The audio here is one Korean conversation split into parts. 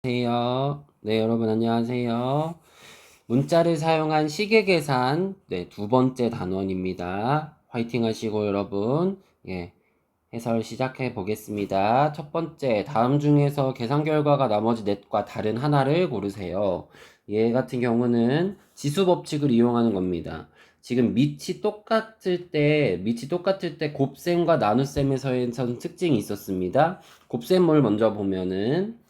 안녕하세요. 네, 여러분 안녕하세요. 문자를 사용한 시계 계산, 두 번째 단원입니다. 화이팅 하시고 여러분, 해설 시작해 보겠습니다. 첫 번째, 다음 중에서 계산 결과가 나머지 넷과 다른 하나를 고르세요. 얘 같은 경우는 지수 법칙을 이용하는 겁니다. 지금 밑이 똑같을 때 곱셈과 나눗셈에서의 특징이 있었습니다. 곱셈을 먼저 보면은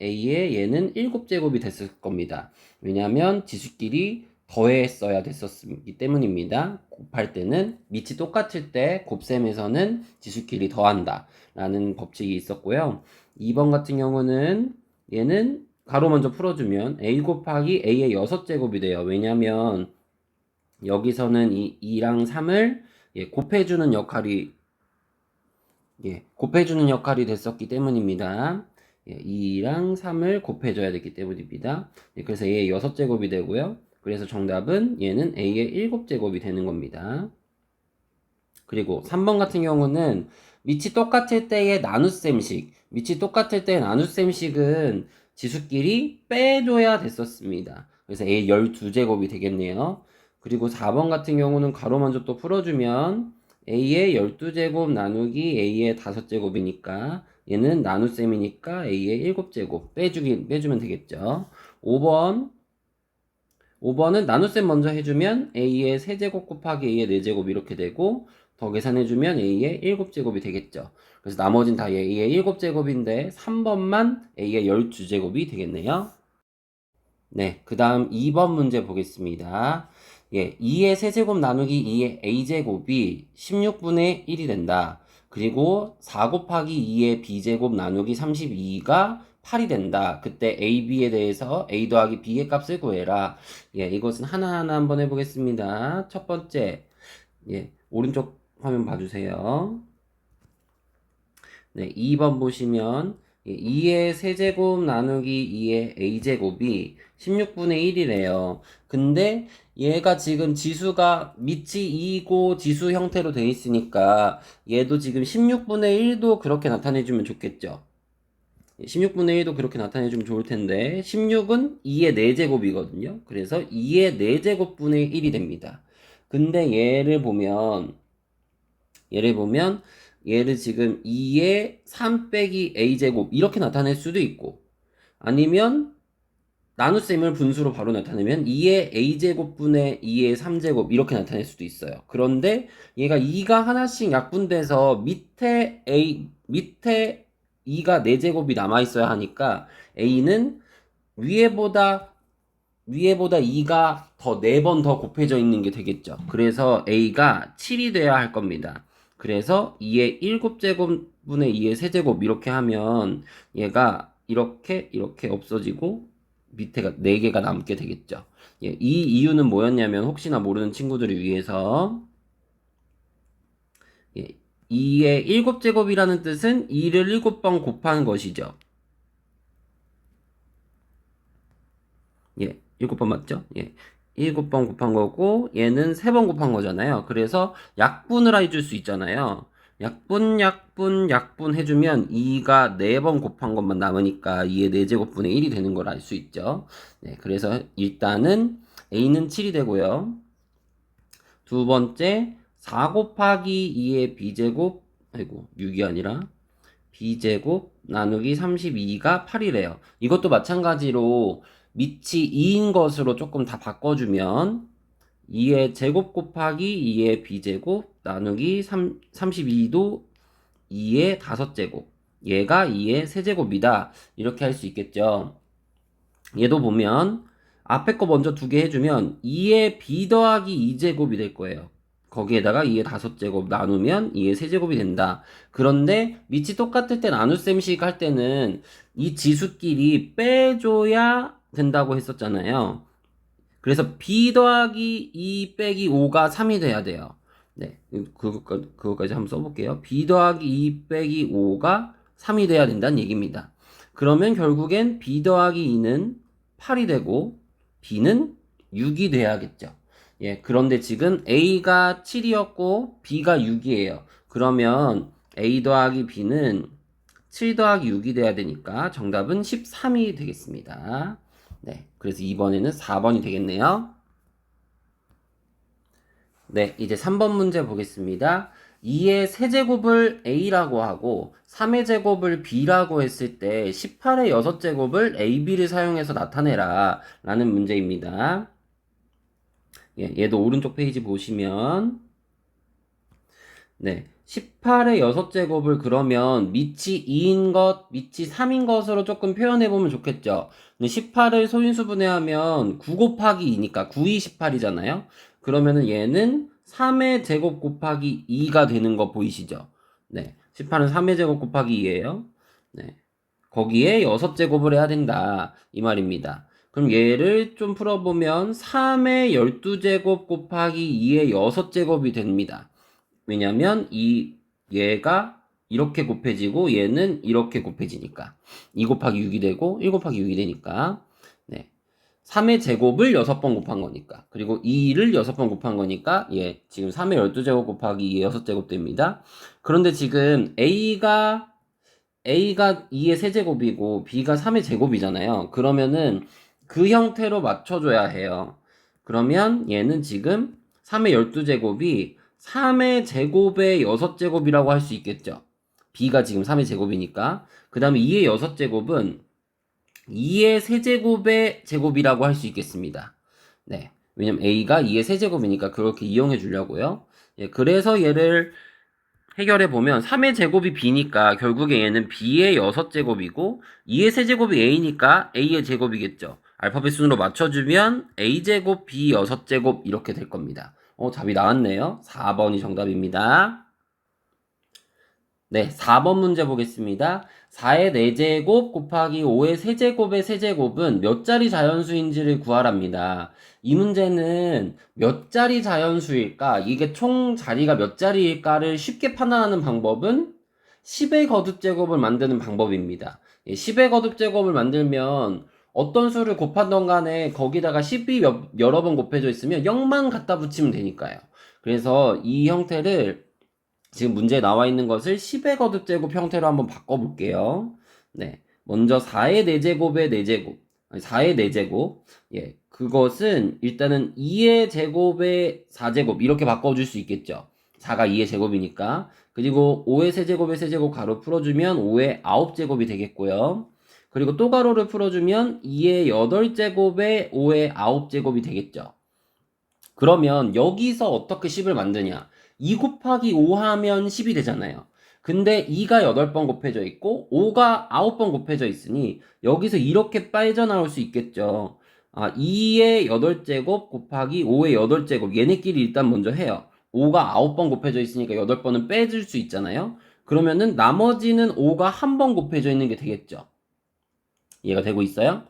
A의 얘는 7제곱이 됐을 겁니다. 왜냐하면 지수끼리 더했어야 됐었기 때문입니다. 곱할 때는 밑이 똑같을 때 곱셈에서는 지수끼리 더한다 라는 법칙이 있었고요. 2번 같은 경우는 얘는 가로 먼저 풀어주면 A 곱하기 A의 6제곱이 돼요. 왜냐하면 여기서는 2랑 3을 곱해주는 역할이 됐었기 때문입니다. 2랑 3을 곱해줘야 됐기 때문입니다. 그래서 A의 6제곱이 되고요. 그래서 정답은 얘는 A의 7제곱이 되는 겁니다. 그리고 3번 같은 경우는 밑이 똑같을 때의 나눗셈식은 지수끼리 빼줘야 됐었습니다. 그래서 A의 12제곱이 되겠네요. 그리고 4번 같은 경우는 가로 먼저 또 풀어주면 A의 12제곱 나누기 A의 5제곱이니까 얘는 나눗셈이니까 A의 7제곱 빼주면 되겠죠. 5번은 나눗셈 먼저 해주면 A의 3제곱 곱하기 A의 4제곱 이렇게 되고 더 계산해주면 A의 7제곱이 되겠죠. 그래서 나머진 다 A의 7제곱인데 3번만 A의 12제곱이 되겠네요. 네, 그 다음 2번 문제 보겠습니다. 2의 세제곱 나누기 2의 a제곱이 16분의 1이 된다. 그리고 4 곱하기 2의 b제곱 나누기 32가 8이 된다. 그때 a, b에 대해서 a 더하기 b의 값을 구해라. 이것은 하나하나 한번 해보겠습니다. 첫 번째, 오른쪽 화면 봐주세요. 네, 2번 보시면 2의 세제곱 나누기 2의 a제곱이 16분의 1이래요. 근데 얘가 지금 지수가 밑이 2고 지수 형태로 되어 있으니까 얘도 지금 16분의 1도 그렇게 나타내주면 좋겠죠. 16분의 1도 그렇게 나타내주면 좋을 텐데 16은 2의 4제곱이거든요. 그래서 2의 4제곱분의 1이 됩니다. 근데 얘를 지금 2의 3 빼기 a제곱 이렇게 나타낼 수도 있고 아니면 나눗셈을 분수로 바로 나타내면 2의 a제곱분의 2의 3제곱 이렇게 나타낼 수도 있어요. 그런데 얘가 2가 하나씩 약분돼서 밑에 2가 4제곱이 남아있어야 하니까 a는 위에보다 2가 더 4번 더 곱해져 있는 게 되겠죠. 그래서 a가 7이 돼야 할 겁니다. 그래서 2의 7제곱분의 2의 세제곱 이렇게 하면 얘가 이렇게 없어지고 밑에가 4개가 남게 되겠죠. 이 이유는 뭐였냐면 혹시나 모르는 친구들을 위해서 2의 7제곱이라는 뜻은 2를 7번 곱한 것이죠. 7번 맞죠? 7번 곱한 거고 얘는 3번 곱한 거잖아요. 그래서 약분을 해줄 수 있잖아요. 약분 해주면 2가 4번 곱한 것만 남으니까 2의 4제곱분의 1이 되는 걸 알 수 있죠. 그래서 일단은 A는 7이 되고요. 두 번째 4 곱하기 2의 b제곱 6이 아니라 b제곱 나누기 32가 8이래요. 이것도 마찬가지로 밑이 2인 것으로 조금 다 바꿔주면 2의 제곱 곱하기 2의 b제곱 나누기 32도 2의 5제곱 얘가 2의 세제곱이다 이렇게 할 수 있겠죠. 얘도 보면 앞에 거 먼저 2개 해주면 2의 b 더하기 2제곱이 될 거예요. 거기에다가 2의 5제곱 나누면 2의 세제곱이 된다. 그런데 밑이 똑같을 때 나눗셈식 할 때는 이 지수끼리 빼줘야 된다고 했었잖아요. 그래서 b 더하기 2 빼기 5가 3이 돼야 돼요. 네, 그거까지 한번 써볼게요. b 더하기 2 빼기 5가 3이 돼야 된다는 얘기입니다. 그러면 결국엔 b 더하기 2는 8이 되고 b는 6이 돼야겠죠. 그런데 지금 a가 7이었고 b가 6이에요. 그러면 a 더하기 b는 7 더하기 6이 돼야 되니까 정답은 13이 되겠습니다. 네, 그래서 이번에는 4번이 되겠네요. 네, 이제 3번 문제 보겠습니다. 2의 세제곱을 A라고 하고 3의 제곱을 B라고 했을 때 18의 6제곱을 A, B를 사용해서 나타내라 라는 문제입니다. 예, 얘도 오른쪽 페이지 보시면 네, 18의 6제곱을 그러면 밑이 2인 것, 밑이 3인 것으로 조금 표현해보면 좋겠죠. 근데 18을 소인수분해하면 9 곱하기 2니까 9이 18이잖아요. 그러면은 얘는 3의 제곱 곱하기 2가 되는 거 보이시죠? 네, 18은 3의 제곱 곱하기 2예요. 네, 거기에 6제곱을 해야 된다 이 말입니다. 그럼 얘를 좀 풀어보면 3의 12제곱 곱하기 2의 6제곱이 됩니다. 왜냐면 얘가 이렇게 곱해지고 얘는 이렇게 곱해지니까 2 곱하기 6이 되고 1 곱하기 6이 되니까 네. 3의 제곱을 6번 곱한 거니까 그리고 2를 6번 곱한 거니까 예, 지금 3의 12제곱 곱하기 2의 6제곱 됩니다. 그런데 지금 A가 2의 세제곱이고 B가 3의 제곱이잖아요. 그러면은 그 형태로 맞춰줘야 해요. 그러면 얘는 지금 3의 12제곱이 3의 제곱의 6제곱이라고 할 수 있겠죠. B가 지금 3의 제곱이니까. 그 다음에 2의 6제곱은 2의 세제곱의 제곱이라고 할 수 있겠습니다. 네. 왜냐면 A가 2의 세제곱이니까 그렇게 이용해 주려고요. 예, 그래서 얘를 해결해 보면 3의 제곱이 B니까 결국에 얘는 B의 6제곱이고 2의 세제곱이 A니까 A의 제곱이겠죠. 알파벳 순으로 맞춰주면 A제곱 B 6제곱 이렇게 될 겁니다. 답이 나왔네요. 4번이 정답입니다. 네, 4번 문제 보겠습니다. 4의 4제곱 곱하기 5의 세제곱의 세제곱은 몇 자리 자연수인지를 구하랍니다. 이 문제는 몇 자리 자연수일까? 이게 총 자리가 몇 자리일까를 쉽게 판단하는 방법은 10의 거듭제곱을 만드는 방법입니다. 10의 거듭제곱을 만들면 어떤 수를 곱하던 간에 거기다가 10이 여러 번 곱해져 있으면 0만 갖다 붙이면 되니까요. 그래서 이 형태를 지금 문제에 나와 있는 것을 10의 거듭제곱 형태로 한번 바꿔볼게요. 네. 먼저 4의 4제곱의 4제곱. 4의 4제곱. 예. 그것은 일단은 2의 제곱의 4제곱. 이렇게 바꿔줄 수 있겠죠. 4가 2의 제곱이니까. 그리고 5의 세제곱의 세제곱 가로 풀어주면 5의 9제곱이 되겠고요. 그리고 또 가로를 풀어주면 2의 8제곱의 5의 9제곱이 되겠죠. 그러면 여기서 어떻게 10을 만드냐? 2 곱하기 5 하면 10이 되잖아요. 근데 2가 8번 곱해져 있고 5가 9번 곱해져 있으니 여기서 이렇게 빠져나올 수 있겠죠. 2의 8제곱 곱하기 5의 8제곱 얘네끼리 일단 먼저 해요. 5가 9번 곱해져 있으니까 8번은 빼줄 수 있잖아요. 그러면은 나머지는 5가 한 번 곱해져 있는 게 되겠죠. 이해가 되고 있어요?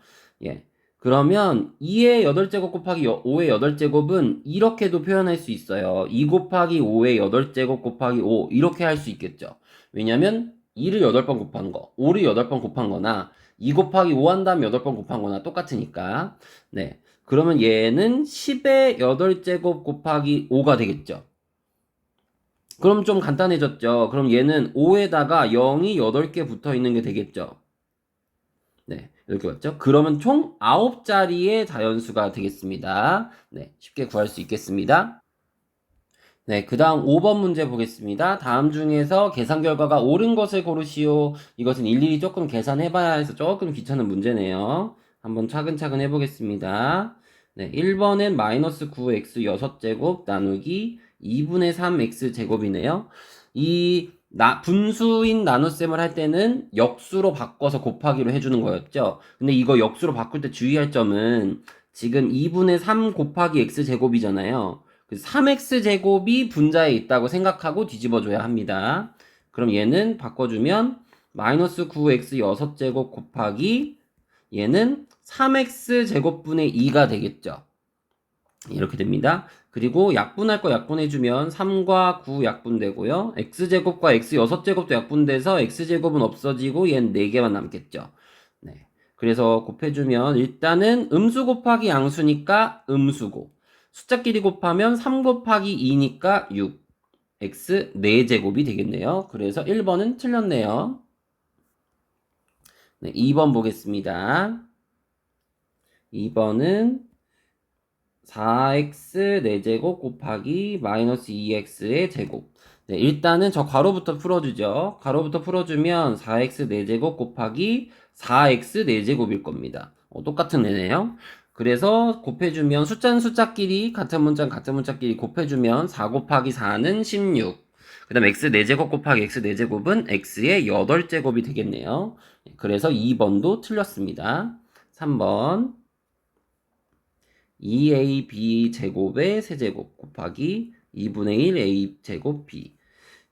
예. 그러면 2의 8제곱 곱하기 5의 8제곱은 이렇게도 표현할 수 있어요. 2 곱하기 5의 8제곱 곱하기 5 이렇게 할 수 있겠죠. 왜냐면 2를 8번 곱한 거, 5를 8번 곱한 거나 2 곱하기 5 한 다음에 8번 곱한 거나 똑같으니까. 네. 그러면 얘는 10의 8제곱 곱하기 5가 되겠죠. 그럼 좀 간단해졌죠. 그럼 얘는 5에다가 0이 8개 붙어 있는 게 되겠죠. 네, 이렇게 맞죠? 그러면 총 9자리의 자연수가 되겠습니다. 네, 쉽게 구할 수 있겠습니다. 네, 그 다음 5번 문제 보겠습니다. 다음 중에서 계산 결과가 옳은 것을 고르시오. 이것은 일일이 조금 계산해봐야 해서 조금 귀찮은 문제네요. 한번 차근차근 해보겠습니다. 네, 1번은 마이너스 9x 6제곱 나누기 2분의 3x 제곱이네요. 이 분수인 나눗셈을 할 때는 역수로 바꿔서 곱하기로 해주는 거였죠. 근데 이거 역수로 바꿀 때 주의할 점은 지금 2분의 3 곱하기 x 제곱이잖아요. 3x 제곱이 분자에 있다고 생각하고 뒤집어줘야 합니다. 그럼 얘는 바꿔주면 마이너스 9x 6제곱 곱하기 얘는 3x 제곱분의 2가 되겠죠. 이렇게 됩니다. 그리고 약분할 거 약분해주면 3과 9 약분되고요. x제곱과 x 6제곱도 약분돼서 x제곱은 없어지고 얘는 4개만 남겠죠. 네. 그래서 곱해주면 일단은 음수 곱하기 양수니까 음수고 숫자끼리 곱하면 3 곱하기 2니까 6 x 4제곱이 되겠네요. 그래서 1번은 틀렸네요. 네, 2번 보겠습니다. 2번은 4x 4제곱 곱하기 마이너스 2x의 제곱. 네, 일단은 저 괄호부터 풀어주죠. 괄호부터 풀어주면 4x 4제곱 곱하기 4x 4제곱일 겁니다. 똑같은 애네요. 그래서 곱해주면 숫자는 숫자끼리 같은 문자끼리 곱해주면 4 곱하기 4는 16. 그 다음 x 4제곱 곱하기 x 4제곱은 x의 8제곱이 되겠네요. 그래서 2번도 틀렸습니다. 3번 2ab 제곱의 세제곱 곱하기 2분의 1 a 제곱 b.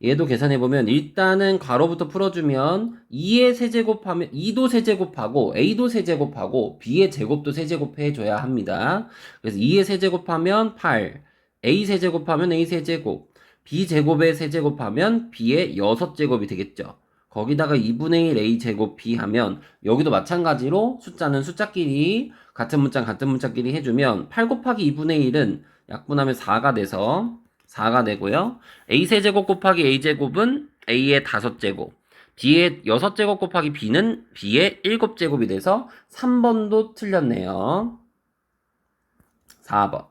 얘도 계산해보면 일단은 괄호부터 풀어주면 2의 세제곱하면 2도 세제곱하고 a도 세제곱하고 b의 제곱도 세제곱해줘야 합니다. 그래서 2의 세제곱하면 8, a 세제곱하면 a 세제곱, b 제곱의 세제곱하면 b의 6제곱이 되겠죠. 거기다가 2분의 1 a 제곱 b 하면 여기도 마찬가지로 숫자는 숫자끼리 같은 문자끼리 해주면 8 곱하기 2분의 1은 약분하면 4가 돼서 4가 되고요. a 세제곱 곱하기 a 제곱은 a의 5제곱, b의 6제곱 곱하기 b는 b의 7제곱이 돼서 3번도 틀렸네요. 4번.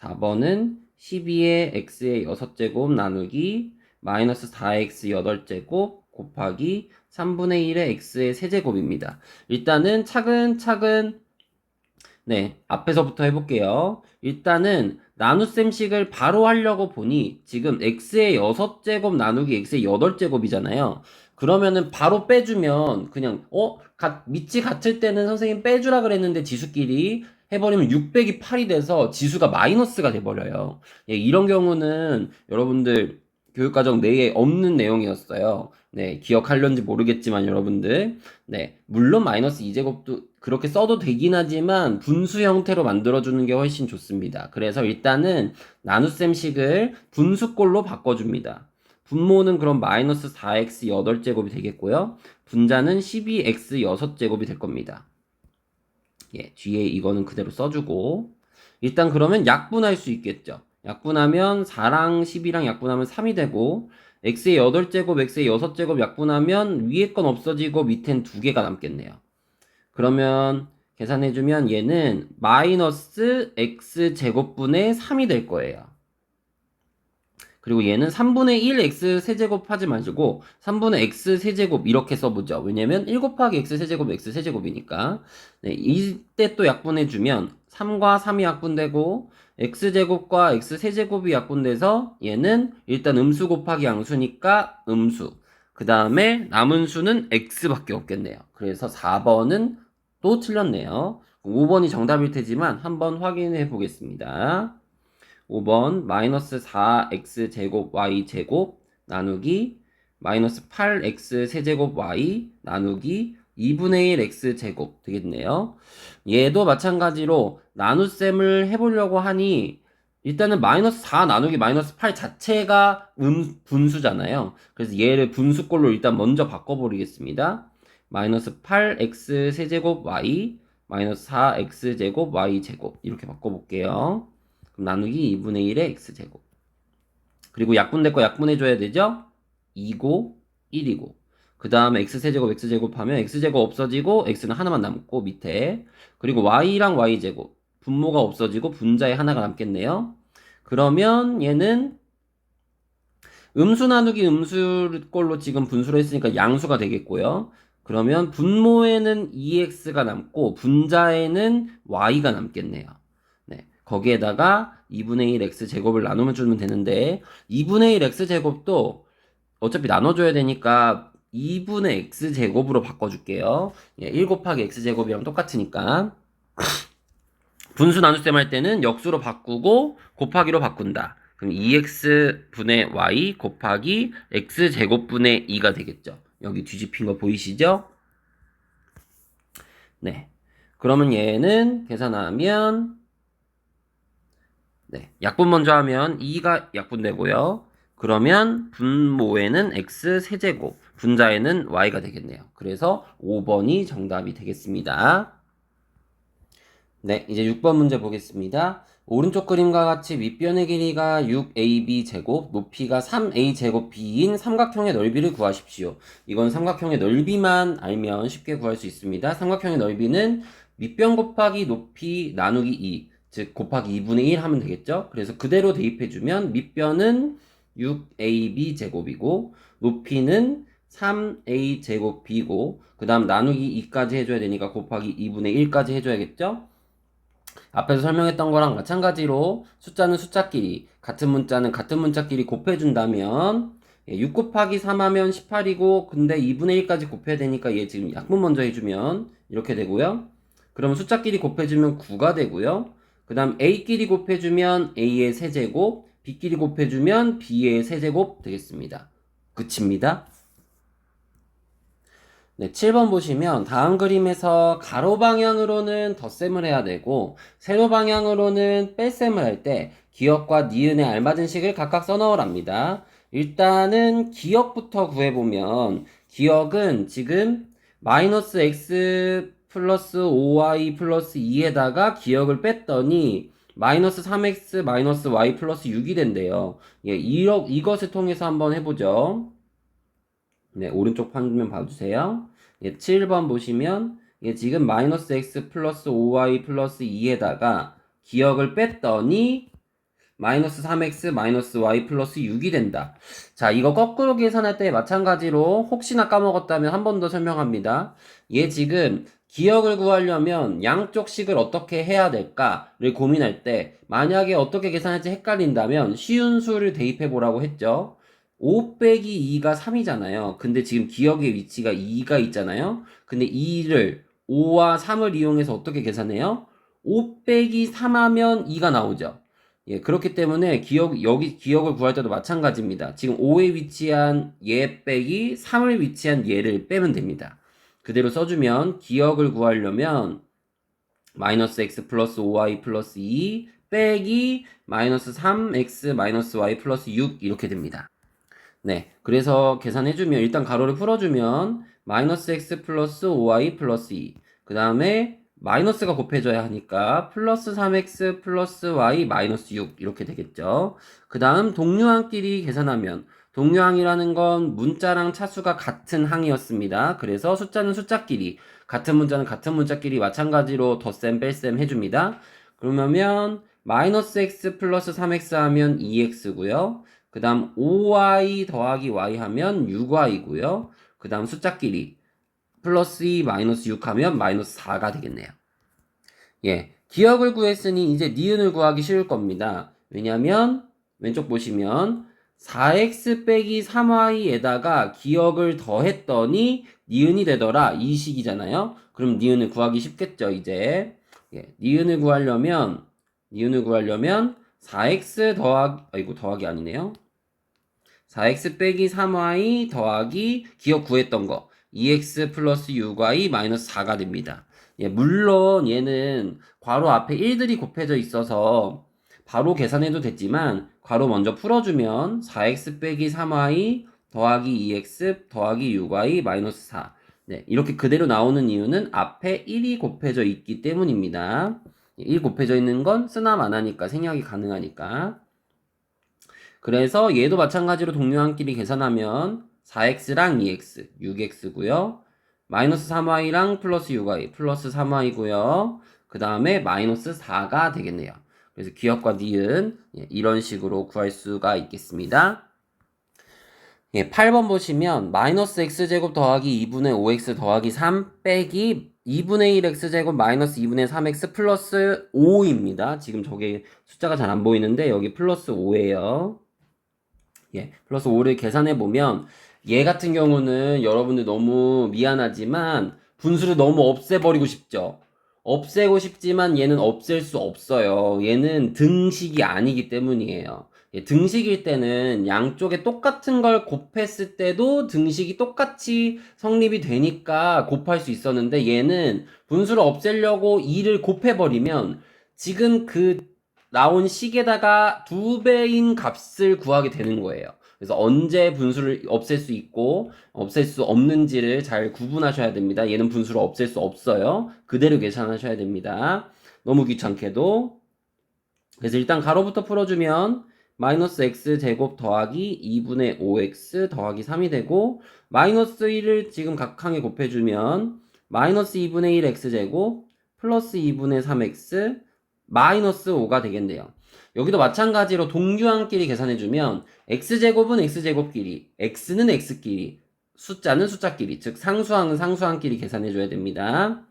4번은 12의 x의 6제곱 나누기 마이너스 4x 8제곱 곱하기 3분의 1의 x의 세제곱입니다. 일단은 차근차근 네, 앞에서부터 해볼게요. 일단은 나눗셈식을 바로 하려고 보니 지금 x의 6제곱 나누기 x의 8제곱이잖아요. 그러면은 바로 빼주면 그냥 밑이 같을 때는 선생님 빼주라 그랬는데 지수끼리 해버리면 600이 8이 돼서 지수가 마이너스가 돼버려요. 예, 이런 경우는 여러분들 교육과정 내에 없는 내용이었어요. 네, 기억하려는지 모르겠지만 여러분들 네, 물론 마이너스 2제곱도 그렇게 써도 되긴 하지만 분수 형태로 만들어주는 게 훨씬 좋습니다. 그래서 일단은 나눗셈식을 분수꼴로 바꿔줍니다. 분모는 그럼 마이너스 4x 8제곱이 되겠고요. 분자는 12x 6제곱이 될 겁니다. 예, 뒤에 이거는 그대로 써주고 일단 그러면 약분할 수 있겠죠. 약분하면 4랑 12랑 약분하면 3이 되고 x의 8제곱, x의 6제곱 약분하면 위에 건 없어지고 밑엔 2개가 남겠네요. 그러면 계산해주면 얘는 마이너스 x제곱분의 3이 될 거예요. 그리고 얘는 3분의 1 x 세제곱 하지 마시고 3분의 x 세제곱 이렇게 써보죠. 왜냐면 1 곱하기 x 세제곱 x 세제곱이니까. 네, 이때 또 약분해주면 3과 3이 약분되고 x제곱과 x 세제곱이 약분돼서 얘는 일단 음수 곱하기 양수니까 음수. 그 다음에 남은 수는 x밖에 없겠네요. 그래서 4번은 또 틀렸네요. 5번이 정답일 테지만 한번 확인해 보겠습니다. 5번 마이너스 4x제곱 y제곱 나누기 마이너스 8x 세제곱 y 나누기 2분의 1 x제곱 되겠네요. 얘도 마찬가지로 나눗셈을 해보려고 하니 일단은 마이너스 4 나누기 마이너스 8 자체가 분수잖아요. 그래서 얘를 분수꼴로 일단 먼저 바꿔버리겠습니다. 마이너스 8x 세제곱 y 마이너스 4x제곱 y제곱 이렇게 바꿔볼게요. 그럼 나누기 2분의 1의 x제곱. 그리고 약분될 거 약분해줘야 되죠? 2고 1이고. 그 다음에 x세제곱 x제곱 하면 x제곱 없어지고 x는 하나만 남고 밑에. 그리고 y랑 y제곱. 분모가 없어지고 분자에 하나가 남겠네요. 그러면 얘는 음수 나누기 음수꼴로 지금 분수로 했으니까 양수가 되겠고요. 그러면 분모에는 2x가 남고 분자에는 y가 남겠네요. 네, 거기에다가 2분의 1 x제곱을 나누면 주면 되는데 2분의 1 x제곱도 어차피 나눠줘야 되니까 2분의 x제곱으로 바꿔줄게요. 예, 1 곱하기 x제곱이랑 똑같으니까 분수 나눗셈 할 때는 역수로 바꾸고 곱하기로 바꾼다. 그럼 2x분의 y 곱하기 x제곱분의 2가 되겠죠. 여기 뒤집힌 거 보이시죠? 네. 그러면 얘는 계산하면 네, 약분 먼저 하면 2가 약분되고요. 그러면 분모에는 x 세제곱, 분자에는 y가 되겠네요. 그래서 5번이 정답이 되겠습니다. 네, 이제 6번 문제 보겠습니다. 오른쪽 그림과 같이 밑변의 길이가 6ab 제곱, 높이가 3a 제곱 b인 삼각형의 넓이를 구하십시오. 이건 삼각형의 넓이만 알면 쉽게 구할 수 있습니다. 삼각형의 넓이는 밑변 곱하기 높이 나누기 2, 즉 곱하기 2분의 1 하면 되겠죠? 그래서 그대로 대입해주면 밑변은 6ab 제곱이고 높이는 3a 제곱 b고 그 다음 나누기 2까지 해줘야 되니까 곱하기 2분의 1까지 해줘야겠죠? 앞에서 설명했던 거랑 마찬가지로 숫자는 숫자끼리, 같은 문자는 같은 문자끼리 곱해준다면 6 곱하기 3 하면 18이고 근데 2분의 1까지 곱해야 되니까 얘 지금 약분 먼저 해주면 이렇게 되고요. 그러면 숫자끼리 곱해주면 9가 되고요. 그 다음 A끼리 곱해주면 A의 세제곱, B끼리 곱해주면 B의 세제곱 되겠습니다. 끝입니다. 네, 7번 보시면 다음 그림에서 가로 방향으로는 덧셈을 해야 되고 세로 방향으로는 뺄셈을 할 때 기억과 니은에 알맞은 식을 각각 써넣으랍니다. 일단은 기억부터 구해보면 기억은 지금 마이너스 x 플러스 5y 플러스 2에다가 기억을 뺐더니 마이너스 3x 마이너스 y 플러스 6이 된대요. 예, 이것을 통해서 한번 해보죠. 네, 오른쪽 판면 봐주세요. 예, 7번 보시면 예, 지금 마이너스 x 플러스 5y 플러스 2에다가 기억을 뺐더니 마이너스 3x 마이너스 y 플러스 6이 된다. 자, 이거 거꾸로 계산할 때 마찬가지로 혹시나 까먹었다면 한 번 더 설명합니다. 얘 지금 기억을 구하려면 양쪽 식을 어떻게 해야 될까를 고민할 때 만약에 어떻게 계산할지 헷갈린다면 쉬운 수를 대입해 보라고 했죠. 5 빼기 2가 3이잖아요. 근데 지금 기억의 위치가 2가 있잖아요. 근데 2를 5와 3을 이용해서 어떻게 계산해요? 5 빼기 3 하면 2가 나오죠. 예, 그렇기 때문에 여기 기억을 구할 때도 마찬가지입니다. 지금 5에 위치한 얘 빼기 3을 위치한 얘를 빼면 됩니다. 그대로 써주면 기억을 구하려면 마이너스 x 플러스 5y 플러스 2 빼기 마이너스 3x 마이너스 y 플러스 6 이렇게 됩니다. 네, 그래서 계산해주면 일단 가로를 풀어주면 마이너스 x 플러스 5y 플러스 2 그 다음에 마이너스가 곱해져야 하니까 플러스 3x 플러스 y 마이너스 6 이렇게 되겠죠. 그 다음 동류항끼리 계산하면 동류항이라는 건 문자랑 차수가 같은 항이었습니다. 그래서 숫자는 숫자끼리 같은 문자는 같은 문자끼리 마찬가지로 덧셈 뺄셈 해줍니다. 그러면 마이너스 x 플러스 3x 하면 2x고요. 그 다음 5y 더하기 y 하면 6y고요. 그 다음 숫자끼리 플러스 2 마이너스 6 하면 마이너스 4가 되겠네요. 예, 기억을 구했으니 이제 니은을 구하기 쉬울 겁니다. 왜냐면 왼쪽 보시면 4x 빼기 3y에다가 기억을 더했더니 니은이 되더라 이 식이잖아요. 그럼 니은을 구하기 쉽겠죠 이제. 예, 니은을 구하려면 4x 더하기 아니네요. 4x 빼기 3y 더하기 기억 구했던 거 2x 플러스 6y 마이너스 4가 됩니다. 예, 물론 얘는 괄호 앞에 1들이 곱해져 있어서 바로 계산해도 됐지만 괄호 먼저 풀어주면 4x 빼기 3y 더하기 2x 더하기 6y 마이너스 4 네, 이렇게 그대로 나오는 이유는 앞에 1이 곱해져 있기 때문입니다. 1 곱해져 있는 건 쓰나 마나니까 생략이 가능하니까. 그래서 얘도 마찬가지로 동류항끼리 계산하면 4x랑 2x, 6x고요. 마이너스 3y랑 플러스 6y, 플러스 3y고요. 그 다음에 마이너스 4가 되겠네요. 그래서 기억과 니은 이런 식으로 구할 수가 있겠습니다. 예, 8번 보시면 마이너스 x제곱 더하기 2분의 5x 더하기 3 빼기 2분의 1 x제곱 마이너스 2분의 3x 플러스 5입니다. 지금 저게 숫자가 잘 안 보이는데 여기 플러스 5예요. 예, 플러스 5를 계산해 보면 얘 같은 경우는 여러분들 너무 미안하지만 분수를 너무 없애버리고 싶죠. 없애고 싶지만 얘는 없앨 수 없어요. 얘는 등식이 아니기 때문이에요. 예, 등식일 때는 양쪽에 똑같은 걸 곱했을 때도 등식이 똑같이 성립이 되니까 곱할 수 있었는데 얘는 분수를 없애려고 2를 곱해버리면 지금 그 나온 식에다가 2배인 값을 구하게 되는 거예요. 그래서 언제 분수를 없앨 수 있고 없앨 수 없는지를 잘 구분하셔야 됩니다. 얘는 분수를 없앨 수 없어요. 그대로 계산하셔야 됩니다. 너무 귀찮게도. 그래서 일단 가로부터 풀어주면 마이너스 x제곱 더하기 2분의 5x 더하기 3이 되고 마이너스 1을 지금 각항에 곱해주면 마이너스 2분의 1 x제곱 플러스 2분의 3x 마이너스 5가 되겠네요. 여기도 마찬가지로 동규항끼리 계산해주면 x제곱은 x제곱끼리, x는 x끼리, 숫자는 숫자끼리, 즉 상수항은 상수항끼리 계산해줘야 됩니다.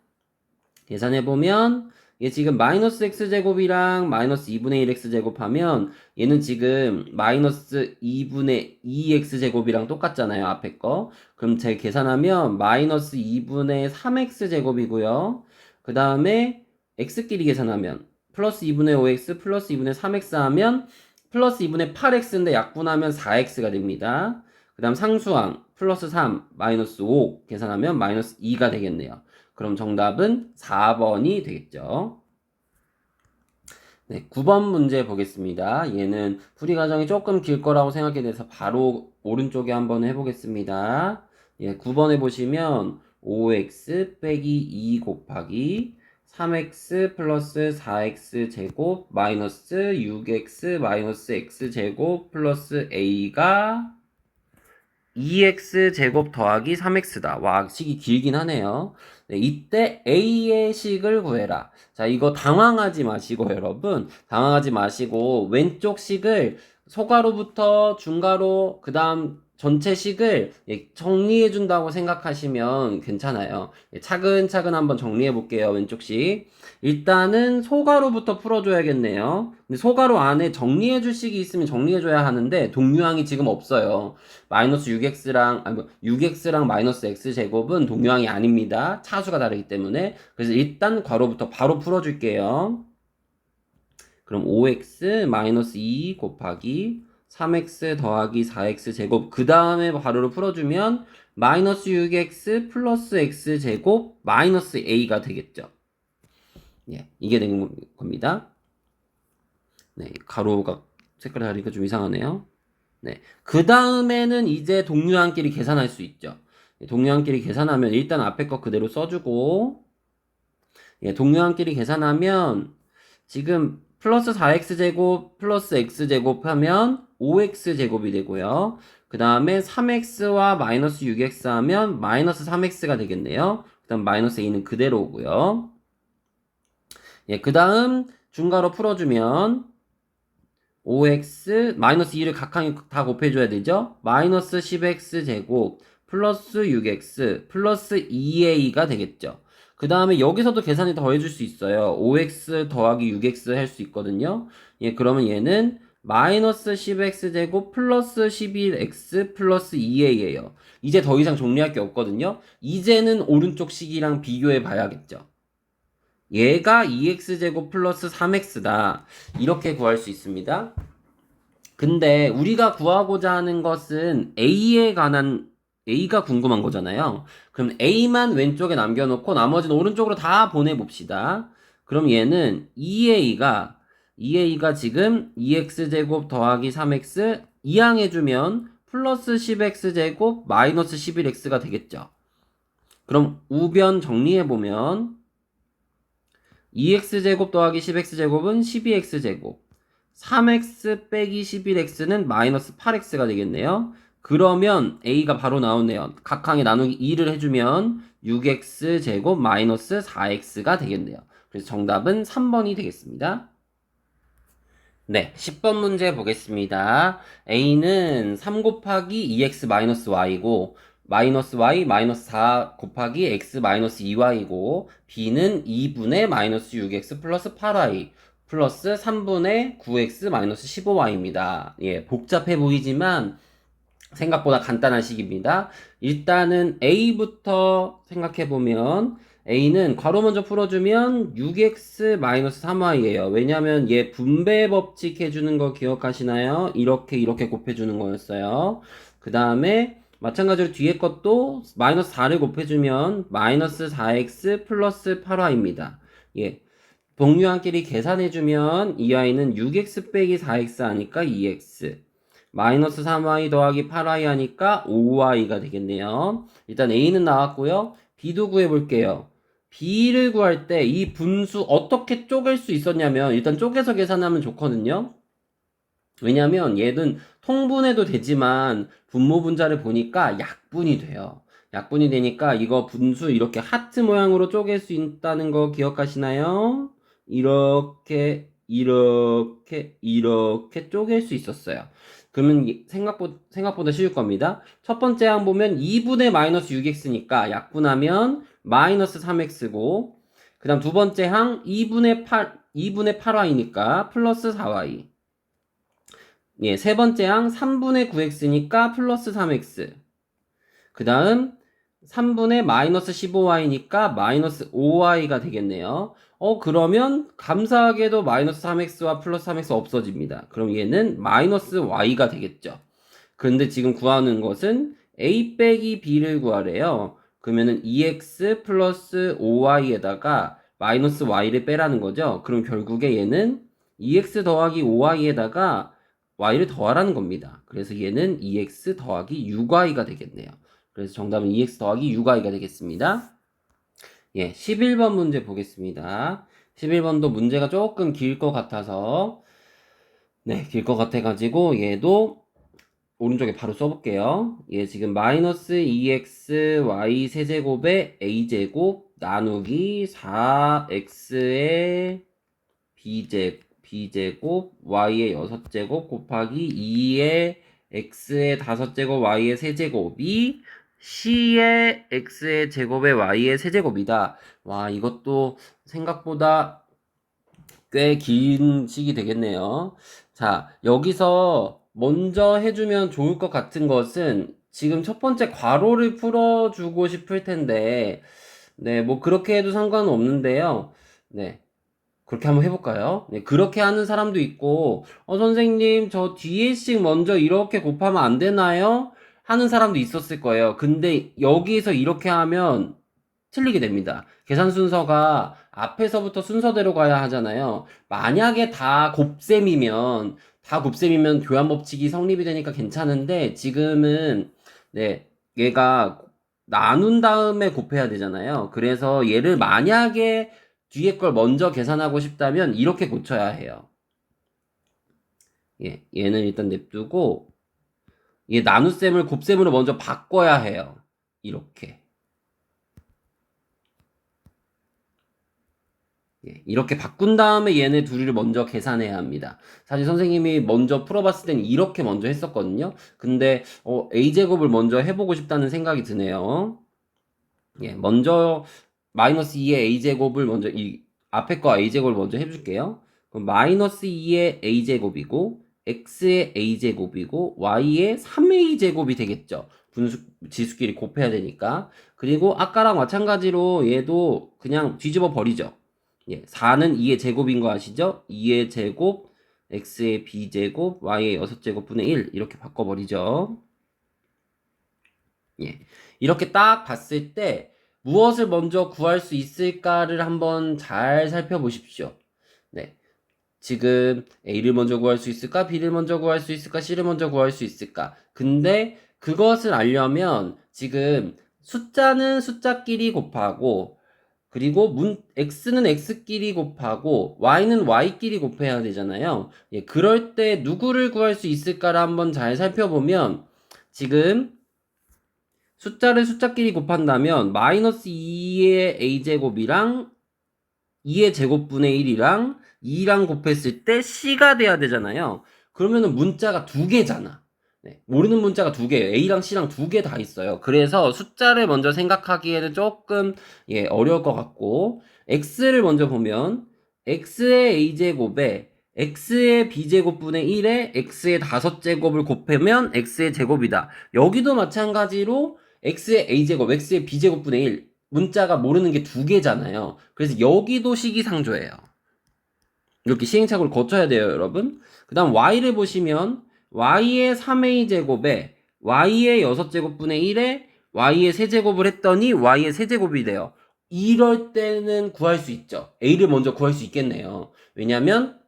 계산해보면 얘 지금 마이너스 x제곱이랑 마이너스 2분의 1 x제곱 하면 얘는 지금 마이너스 2분의 2x제곱이랑 똑같잖아요. 앞에 거. 그럼 제 계산하면 마이너스 2분의 3x제곱이고요. 그 다음에 x끼리 계산하면 플러스 2분의 5x 플러스 2분의 3x 하면 플러스 2분의 8x인데 약분하면 4x가 됩니다. 그 다음 상수항 플러스 3 마이너스 5 계산하면 마이너스 2가 되겠네요. 그럼 정답은 4번이 되겠죠. 네, 9번 문제 보겠습니다. 얘는 풀이 과정이 조금 길 거라고 생각이 돼서 바로 오른쪽에 한번 해보겠습니다. 예, 9번에 보시면 5x 빼기 2 곱하기 3x 플러스 4x 제곱 마이너스 6x 마이너스 x 제곱 플러스 a가 2x제곱 더하기 3x다. 와, 식이 길긴 하네요. 네, 이때 a의 식을 구해라. 자, 이거 당황하지 마시고 여러분. 당황하지 마시고 왼쪽 식을 소가로부터 중가로 그 다음 전체 식을 정리해 준다고 생각하시면 괜찮아요. 차근차근 한번 정리해 볼게요. 왼쪽 식. 일단은 소가로부터 풀어줘야겠네요. 근데 소가로 안에 정리해 줄 식이 있으면 정리해 줘야 하는데 동류항이 지금 없어요. 마이너스 6x랑 6x랑 마이너스 x제곱은 동류항이 아닙니다. 차수가 다르기 때문에. 그래서 일단 괄호부터 바로 풀어줄게요. 그럼 5x 마이너스 2 곱하기 3x 더하기 4x 제곱 그 다음에 괄호를 풀어주면 마이너스 6x 플러스 x제곱 마이너스 a가 되겠죠. 예, 이게 된 겁니다. 네, 가로가 색깔이 다르니까 좀 이상하네요. 네, 그 다음에는 이제 동류항끼리 계산할 수 있죠. 동류항끼리 계산하면 일단 앞에 거 그대로 써주고 예, 동류항끼리 계산하면 지금 플러스 4x제곱 플러스 x제곱 하면 5x제곱이 되고요. 그 다음에 3x와 마이너스 6x 하면 마이너스 3x가 되겠네요. 그 다음 마이너스 a는 그대로 오고요. 예, 그 다음 중괄호 풀어주면 5x 마이너스 2를 각항에 다 곱해줘야 되죠. 마이너스 10x제곱 플러스 6x 플러스 2a가 되겠죠. 그 다음에 여기서도 계산이 더해줄 수 있어요. 5x 더하기 6x 할 수 있거든요. 예, 그러면 얘는 마이너스 10x제곱 플러스 11x 플러스 2a예요. 이제 더 이상 정리할 게 없거든요. 이제는 오른쪽 식이랑 비교해 봐야겠죠. 얘가 2x제곱 플러스 3x다. 이렇게 구할 수 있습니다. 근데 우리가 구하고자 하는 것은 a에 관한 a가 궁금한 거잖아요. 그럼 a만 왼쪽에 남겨놓고 나머지는 오른쪽으로 다 보내봅시다. 그럼 얘는 2a가 지금 2x제곱 더하기 3x 이항해주면 플러스 10x제곱 마이너스 11x가 되겠죠. 그럼 우변 정리해보면 2x제곱 더하기 10x제곱은 12x제곱 3x 빼기 11x는 마이너스 8x가 되겠네요. 그러면 a가 바로 나오네요. 각항에 나누기 2를 해주면 6x제곱 마이너스 4x가 되겠네요. 그래서 정답은 3번이 되겠습니다. 네, 10번 문제 보겠습니다. a는 3 곱하기 2x 마이너스 y고 마이너스 y 마이너스 4 곱하기 x 마이너스 2y고 b는 2분의 마이너스 6x 플러스 8y 플러스 3분의 9x 마이너스 15y입니다. 예, 복잡해 보이지만 생각보다 간단한 식입니다. 일단은 a부터 생각해보면 a는 괄호 먼저 풀어주면 6x-3y예요. 왜냐면 얘 분배 법칙 해주는 거 기억하시나요? 이렇게 곱해주는 거였어요. 그 다음에 마찬가지로 뒤에 것도 마이너스 4를 곱해주면 마이너스 4x 플러스 8y입니다. 예. 동류항끼리 계산해주면 이 아이는 6x 빼기 4x 하니까 2x 마이너스 3y 더하기 8y 하니까 5y가 되겠네요. 일단 a는 나왔고요. b도 구해볼게요. b를 구할 때 이 분수 어떻게 쪼갤 수 있었냐면 일단 쪼개서 계산하면 좋거든요. 왜냐면 얘는 통분해도 되지만 분모 분자를 보니까 약분이 돼요. 약분이 되니까 이거 분수 이렇게 하트 모양으로 쪼갤 수 있다는 거 기억하시나요? 이렇게 쪼갤 수 있었어요. 그러면 생각보다 쉬울 겁니다. 첫 번째 항 보면 2분의 마이너스 6x니까 약분하면 마이너스 3x고, 그 다음 두 번째 항 2분의 8y니까 플러스 4y. 예, 세 번째 항 3분의 9x니까 플러스 3x. 그 다음 3분의 마이너스 15y니까 마이너스 5y가 되겠네요. 그러면 감사하게도 마이너스 3x와 플러스 3x 없어집니다. 그럼 얘는 마이너스 y가 되겠죠. 그런데 지금 구하는 것은 a 빼기 b를 구하래요. 그러면은 2x 플러스 5y에다가 마이너스 y를 빼라는 거죠. 그럼 결국에 얘는 2x 더하기 5y에다가 y를 더하라는 겁니다. 그래서 얘는 2x 더하기 6y가 되겠네요. 그래서 정답은 2x 더하기 6y가 되겠습니다. 예, 11번 문제 보겠습니다. 11번도 문제가 조금 길 것 같아서, 네, 길 것 같아가지고 얘도 오른쪽에 바로 써볼게요. 얘 지금 마이너스 2xy 세제곱에 a제곱 나누기 4x의 b제곱 y의 6제곱 곱하기 2의 x의 5제곱 y의 세제곱이 c의 x의 제곱에 y의 세제곱이다. 와, 이것도 생각보다 꽤 긴 식이 되겠네요. 자, 여기서 먼저 해주면 좋을 것 같은 것은 지금 첫 번째 괄호를 풀어주고 싶을 텐데, 네, 뭐 그렇게 해도 상관은 없는데요. 네. 그렇게 한번 해볼까요? 네, 그렇게 하는 사람도 있고, 선생님, 저 뒤에씩 먼저 이렇게 곱하면 안 되나요? 하는 사람도 있었을 거예요. 근데 여기서 이렇게 하면 틀리게 됩니다. 계산 순서가 앞에서부터 순서대로 가야 하잖아요. 만약에 다 곱셈이면 교환 법칙이 성립이 되니까 괜찮은데, 지금은, 네, 얘가 나눈 다음에 곱해야 되잖아요. 그래서 얘를 만약에 뒤에 걸 먼저 계산하고 싶다면 이렇게 고쳐야 해요. 예, 얘는 일단 냅두고 얘 나눗셈을 곱셈으로 먼저 바꿔야 해요. 이렇게. 예, 이렇게 바꾼 다음에 얘네 둘을 먼저 계산해야 합니다. 사실 선생님이 먼저 풀어봤을 땐 이렇게 먼저 했었거든요. 근데 a제곱을 먼저 해보고 싶다는 생각이 드네요. 예, 먼저 마이너스 2의 a제곱을 먼저 이 앞에 거 a제곱을 먼저 해줄게요. 그럼 마이너스 2의 a제곱이고 x의 a제곱이고 y의 3a제곱이 되겠죠. 지수끼리 곱해야 되니까. 그리고 아까랑 마찬가지로 얘도 그냥 뒤집어 버리죠. 예, 4는 2의 제곱인 거 아시죠? 2의 제곱, x의 b제곱, y의 6제곱분의 1 이렇게 바꿔버리죠. 예, 이렇게 딱 봤을 때 무엇을 먼저 구할 수 있을까를 한번 잘 살펴보십시오. 네, 지금 A를 먼저 구할 수 있을까? B를 먼저 구할 수 있을까? C를 먼저 구할 수 있을까? 근데 그것을 알려면 지금 숫자는 숫자끼리 곱하고 그리고 x는 x끼리 곱하고 y는 y끼리 곱해야 되잖아요. 예, 그럴 때 누구를 구할 수 있을까를 한번 잘 살펴보면 지금 숫자를 숫자끼리 곱한다면 마이너스 2의 a제곱이랑 2의 제곱분의 1이랑 2랑 곱했을 때 c가 돼야 되잖아요. 그러면은 문자가 두 개잖아. 네, 모르는 문자가 두 개예요. a랑 c랑 두 개 다 있어요. 그래서 숫자를 먼저 생각하기에는 조금 어려울 것 같고 x를 먼저 보면 x의 a제곱에 x의 b제곱분의 1에 x의 5제곱을 곱하면 x의 제곱이다. 여기도 마찬가지로 x의 a제곱, x의 b제곱분의 1 문자가 모르는 게 두 개잖아요. 그래서 여기도 시기상조예요. 이렇게 시행착오를 거쳐야 돼요, 여러분. 그 다음 y를 보시면 y의 3a제곱에 y의 6제곱분의 1에 y의 세제곱을 했더니 y의 세제곱이 돼요. 이럴 때는 구할 수 있죠. a를 먼저 구할 수 있겠네요. 왜냐면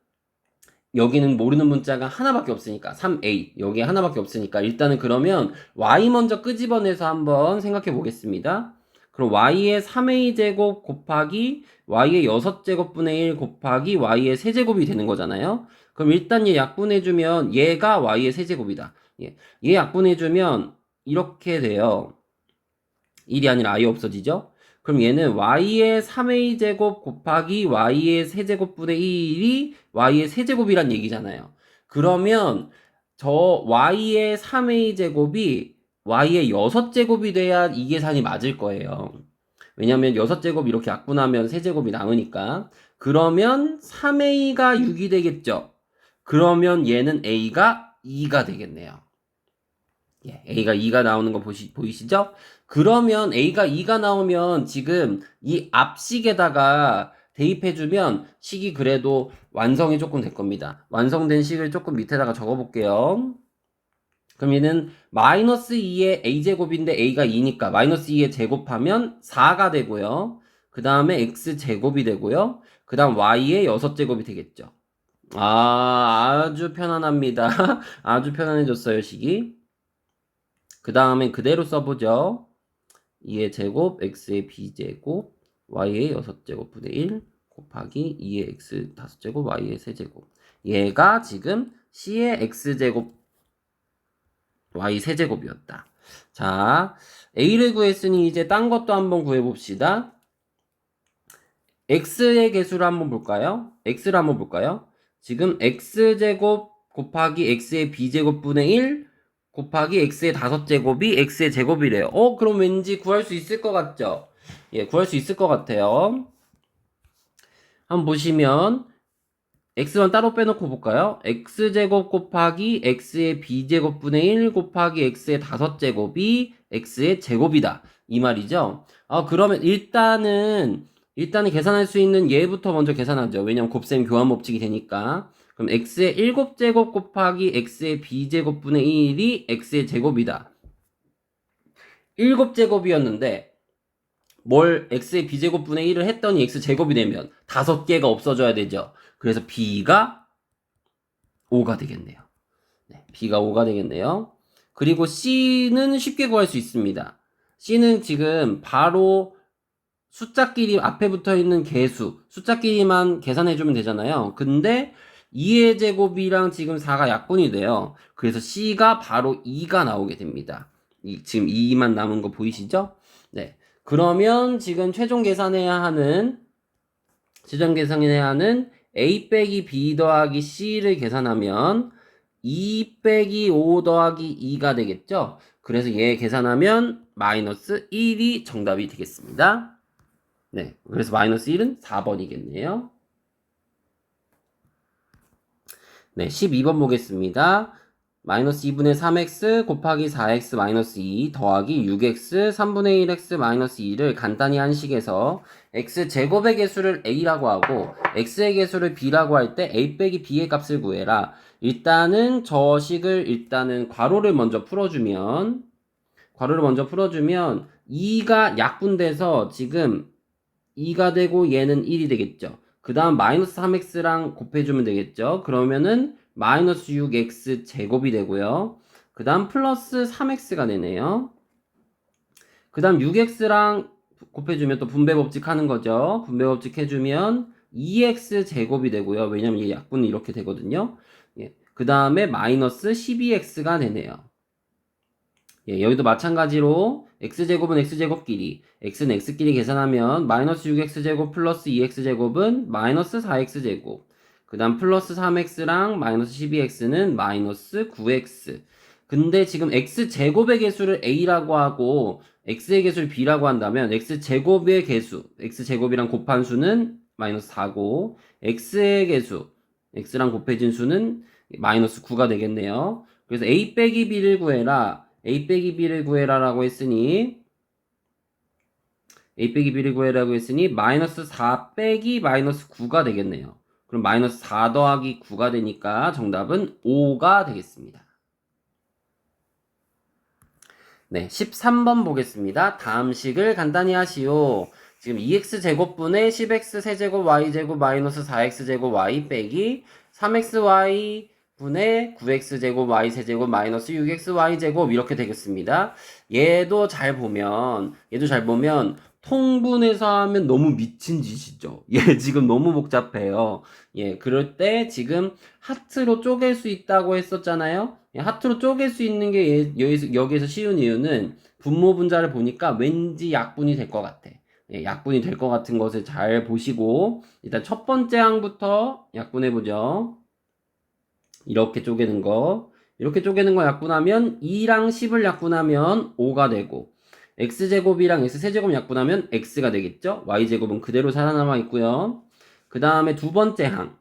여기는 모르는 문자가 하나밖에 없으니까 3a 여기에 하나밖에 없으니까 일단은 그러면 y 먼저 끄집어내서 한번 생각해 보겠습니다. 그럼 y의 3a 제곱 곱하기 y의 6제곱분의 1 곱하기 y의 세제곱이 되는 거잖아요. 그럼 일단 얘 약분해주면 얘가 y의 세제곱이다. 얘 약분해주면 이렇게 돼요. 1이 아니라 아예 없어지죠? 그럼 얘는 y의 3a 제곱 곱하기 y의 세제곱분의 1이 y의 세제곱이란 얘기잖아요. 그러면 저 y의 3a 제곱이 y의 6제곱이 돼야 이 계산이 맞을 거예요. 왜냐면 6제곱 이렇게 약분하면 세제곱이 남으니까. 그러면 3a가 6이 되겠죠? 그러면 얘는 a가 2가 되겠네요. A가 2가 나오는 거 보이시죠? 그러면 A가 2가 나오면 지금 이 앞식에다가 대입해주면 식이 그래도 완성이 조금 될 겁니다. 완성된 식을 조금 밑에다가 적어볼게요. 그럼 얘는 마이너스 2의 A제곱인데 A가 2니까 마이너스 2에 제곱하면 4가 되고요. 그 다음에 X제곱이 되고요. 그 다음 Y의 6제곱이 되겠죠. 아주 편안합니다. 아주 편안해졌어요, 식이. 그 다음에 그대로 써보죠. 2의 제곱, x의 b제곱, y의 6제곱분의 1 곱하기 2의 x 5제곱, y의 세제곱. 얘가 지금 c의 x제곱, y 세제곱이었다. 자, a를 구했으니 이제 딴 것도 한번 구해봅시다. x의 개수를 한번 볼까요? x를 한번 볼까요? 지금 x제곱 곱하기 x의 b제곱분의 1 곱하기 x의 5제곱이 x의 제곱이래요. 그럼 왠지 구할 수 있을 것 같죠? 예, 구할 수 있을 것 같아요. 한번 보시면 x만 따로 빼놓고 볼까요? x제곱 곱하기 x의 b제곱분의 1 곱하기 x의 5제곱이 x의 제곱이다. 이 말이죠. 그러면 일단은 계산할 수 있는 얘부터 먼저 계산하죠. 왜냐면 곱셈 교환 법칙이 되니까. 그럼 x의 7제곱 곱하기 x의 b제곱분의 1이 x의 제곱이다. 7제곱이었는데 뭘 x의 b제곱분의 1을 했더니 x제곱이 되면 5개가 없어져야 되죠. 그래서 b가 5가 되겠네요. 네, b가 5가 되겠네요. 그리고 c는 쉽게 구할 수 있습니다. c는 지금 바로 숫자끼리 앞에 붙어 있는 개수, 숫자끼리만 계산해주면 되잖아요. 근데 2의 제곱이랑 지금 4가 약분이 돼요. 그래서 C가 바로 2가 나오게 됩니다. 지금 2만 남은 거 보이시죠? 네. 그러면 지금 최종 계산해야 하는 A 빼기 B 더하기 C를 계산하면 2 빼기 5 더하기 2가 되겠죠? 그래서 얘 계산하면 마이너스 1이 정답이 되겠습니다. 네, 그래서 마이너스 1은 4번이겠네요. 네, 12번 보겠습니다. 마이너스 2분의 3x 곱하기 4x 마이너스 2 더하기 6x 3분의 1x 마이너스 2를 간단히 한 식에서 x제곱의 개수를 a라고 하고 x의 개수를 b라고 할 때 a 빼기 b의 값을 구해라. 일단은 저 식을 괄호를 먼저 풀어주면 2가 약분돼서 지금 2가 되고 얘는 1이 되겠죠. 그 다음 마이너스 3x랑 곱해주면 되겠죠. 그러면은 마이너스 6x 제곱이 되고요. 그 다음 플러스 3x가 되네요. 그 다음 6x랑 곱해주면 또 분배법칙 하는 거죠. 분배법칙 해주면 2x 제곱이 되고요. 왜냐면 이 약분은 이렇게 되거든요. 예. 그 다음에 마이너스 12x가 되네요. 예, 여기도 마찬가지로 x제곱은 x제곱끼리 x는 x끼리 계산하면 마이너스 6x제곱 플러스 2x제곱은 마이너스 4x제곱 그 다음 플러스 3x랑 마이너스 12x는 마이너스 9x 근데 지금 x제곱의 개수를 a라고 하고 x의 개수를 b라고 한다면 x제곱의 개수 x제곱이랑 곱한 수는 마이너스 4고 x의 개수 x랑 곱해진 수는 마이너스 9가 되겠네요. 그래서 a 빼기 b를 구해라. a 빼기 b를 구해라라고 했으니 마이너스 4 빼기 마이너스 9가 되겠네요. 그럼 마이너스 4 더하기 9가 되니까 정답은 5가 되겠습니다. 네, 13번 보겠습니다. 다음 식을 간단히 하시오. 지금 2x제곱분의 10x 세제곱 y제곱 마이너스 4x제곱 y 빼기 3xy 분의 9x제곱 y세제곱 마이너스 6xy제곱 이렇게 되겠습니다. 얘도 잘 보면 통분해서 하면 너무 미친 짓이죠. 예, 지금 너무 복잡해요. 예, 그럴 때 지금 하트로 쪼갤 수 있다고 했었잖아요. 예, 하트로 쪼갤 수 있는 게 여기서 쉬운 이유는 분모 분자를 보니까 왠지 약분이 될 것 같아. 예, 약분이 될 것 같은 것을 잘 보시고 일단 첫 번째 항부터 약분해 보죠. 이렇게 쪼개는 거. 이렇게 쪼개는 거 약분하면 2랑 10을 약분하면 5가 되고 x제곱이랑 x세제곱 약분하면 x가 되겠죠? y제곱은 그대로 살아남아 있고요. 그 다음에 두 번째 항.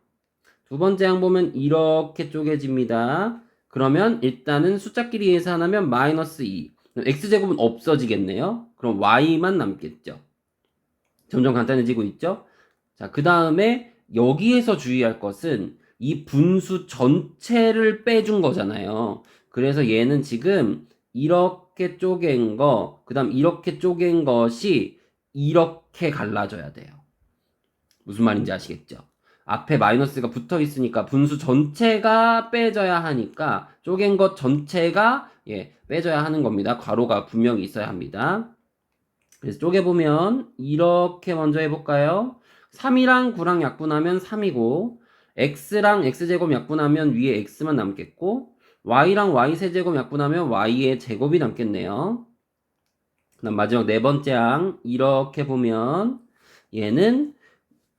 두 번째 항 보면 이렇게 쪼개집니다. 그러면 일단은 숫자끼리 계산하면 마이너스 2. x제곱은 없어지겠네요. 그럼 y만 남겠죠. 점점 간단해지고 있죠? 자, 그 다음에 여기에서 주의할 것은 이 분수 전체를 빼준 거잖아요. 그래서 얘는 지금 이렇게 쪼갠 거, 그 다음 이렇게 쪼갠 것이 이렇게 갈라져야 돼요. 무슨 말인지 아시겠죠? 앞에 마이너스가 붙어 있으니까 분수 전체가 빼져야 하니까 쪼갠 것 전체가 빼져야 하는 겁니다. 괄호가 분명히 있어야 합니다. 그래서 쪼개보면 이렇게 먼저 해볼까요? 3이랑 9랑 약분하면 3이고 x랑 x제곱 약분하면 위에 x만 남겠고 y랑 y세제곱 약분하면 y의 제곱이 남겠네요. 그 다음 마지막 네 번째 항 이렇게 보면 얘는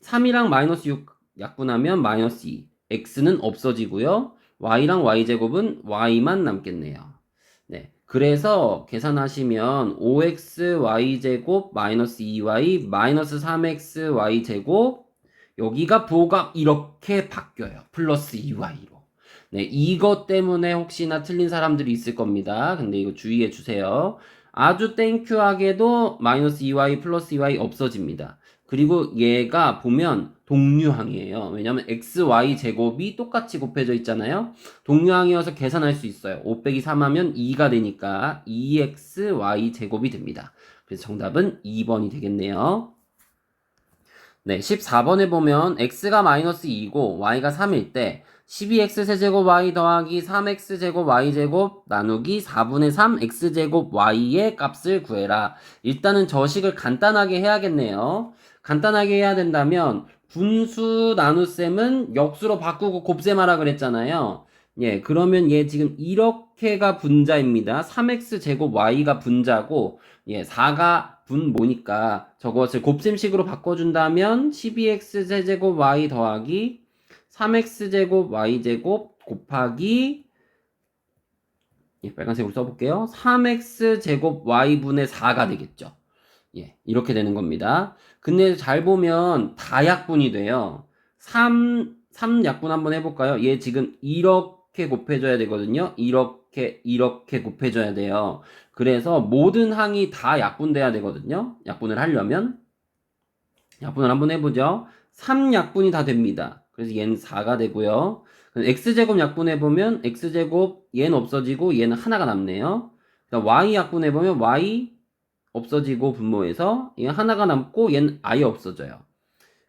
3이랑 마이너스 6 약분하면 마이너스 2 x는 없어지고요. y랑 y제곱은 y만 남겠네요. 네. 그래서 계산하시면 5xy제곱 마이너스 2y 마이너스 3xy제곱 여기가 부호가 이렇게 바뀌어요. 플러스 2y로. 네, 이것 때문에 혹시나 틀린 사람들이 있을 겁니다. 근데 이거 주의해 주세요. 아주 땡큐하게도 마이너스 2y 플러스 2y 없어집니다. 그리고 얘가 보면 동류항이에요. 왜냐면 xy 제곱이 똑같이 곱해져 있잖아요. 동류항이어서 계산할 수 있어요. 5 빼기 3 하면 2가 되니까 2xy 제곱이 됩니다. 그래서 정답은 2번이 되겠네요. 네, 14번에 보면 x가 마이너스 2고 y가 3일 때 12x 세제곱 y 더하기 3x 제곱 y 제곱 나누기 4분의 3 x 제곱 y의 값을 구해라. 일단은 저식을 간단하게 해야겠네요. 간단하게 해야 된다면 분수 나눗셈은 역수로 바꾸고 곱셈하라 그랬잖아요. 예, 그러면 얘 지금 이렇게가 분자입니다. 3x 제곱 y가 분자고 4가 분모니까 저것을 곱셈식으로 바꿔준다면 12x 세제곱 y 더하기 3x제곱 y제곱 곱하기 빨간색으로 써볼게요. 3x제곱 y분의 4가 되겠죠. 이렇게 되는 겁니다. 근데 잘 보면 다약분이 돼요. 3 약분 한번 해볼까요? 얘 지금 이렇게 곱해줘야 되거든요. 이렇게 곱해줘야 돼요. 그래서 모든 항이 다 약분돼야 되거든요. 약분을 하려면. 약분을 한번 해보죠. 3약분이 다 됩니다. 그래서 얘는 4가 되고요. x제곱 약분해보면 x제곱 얘는 없어지고 얘는 하나가 남네요. y 약분해보면 y 없어지고 분모해서 얘 하나가 남고 얘는 아예 없어져요.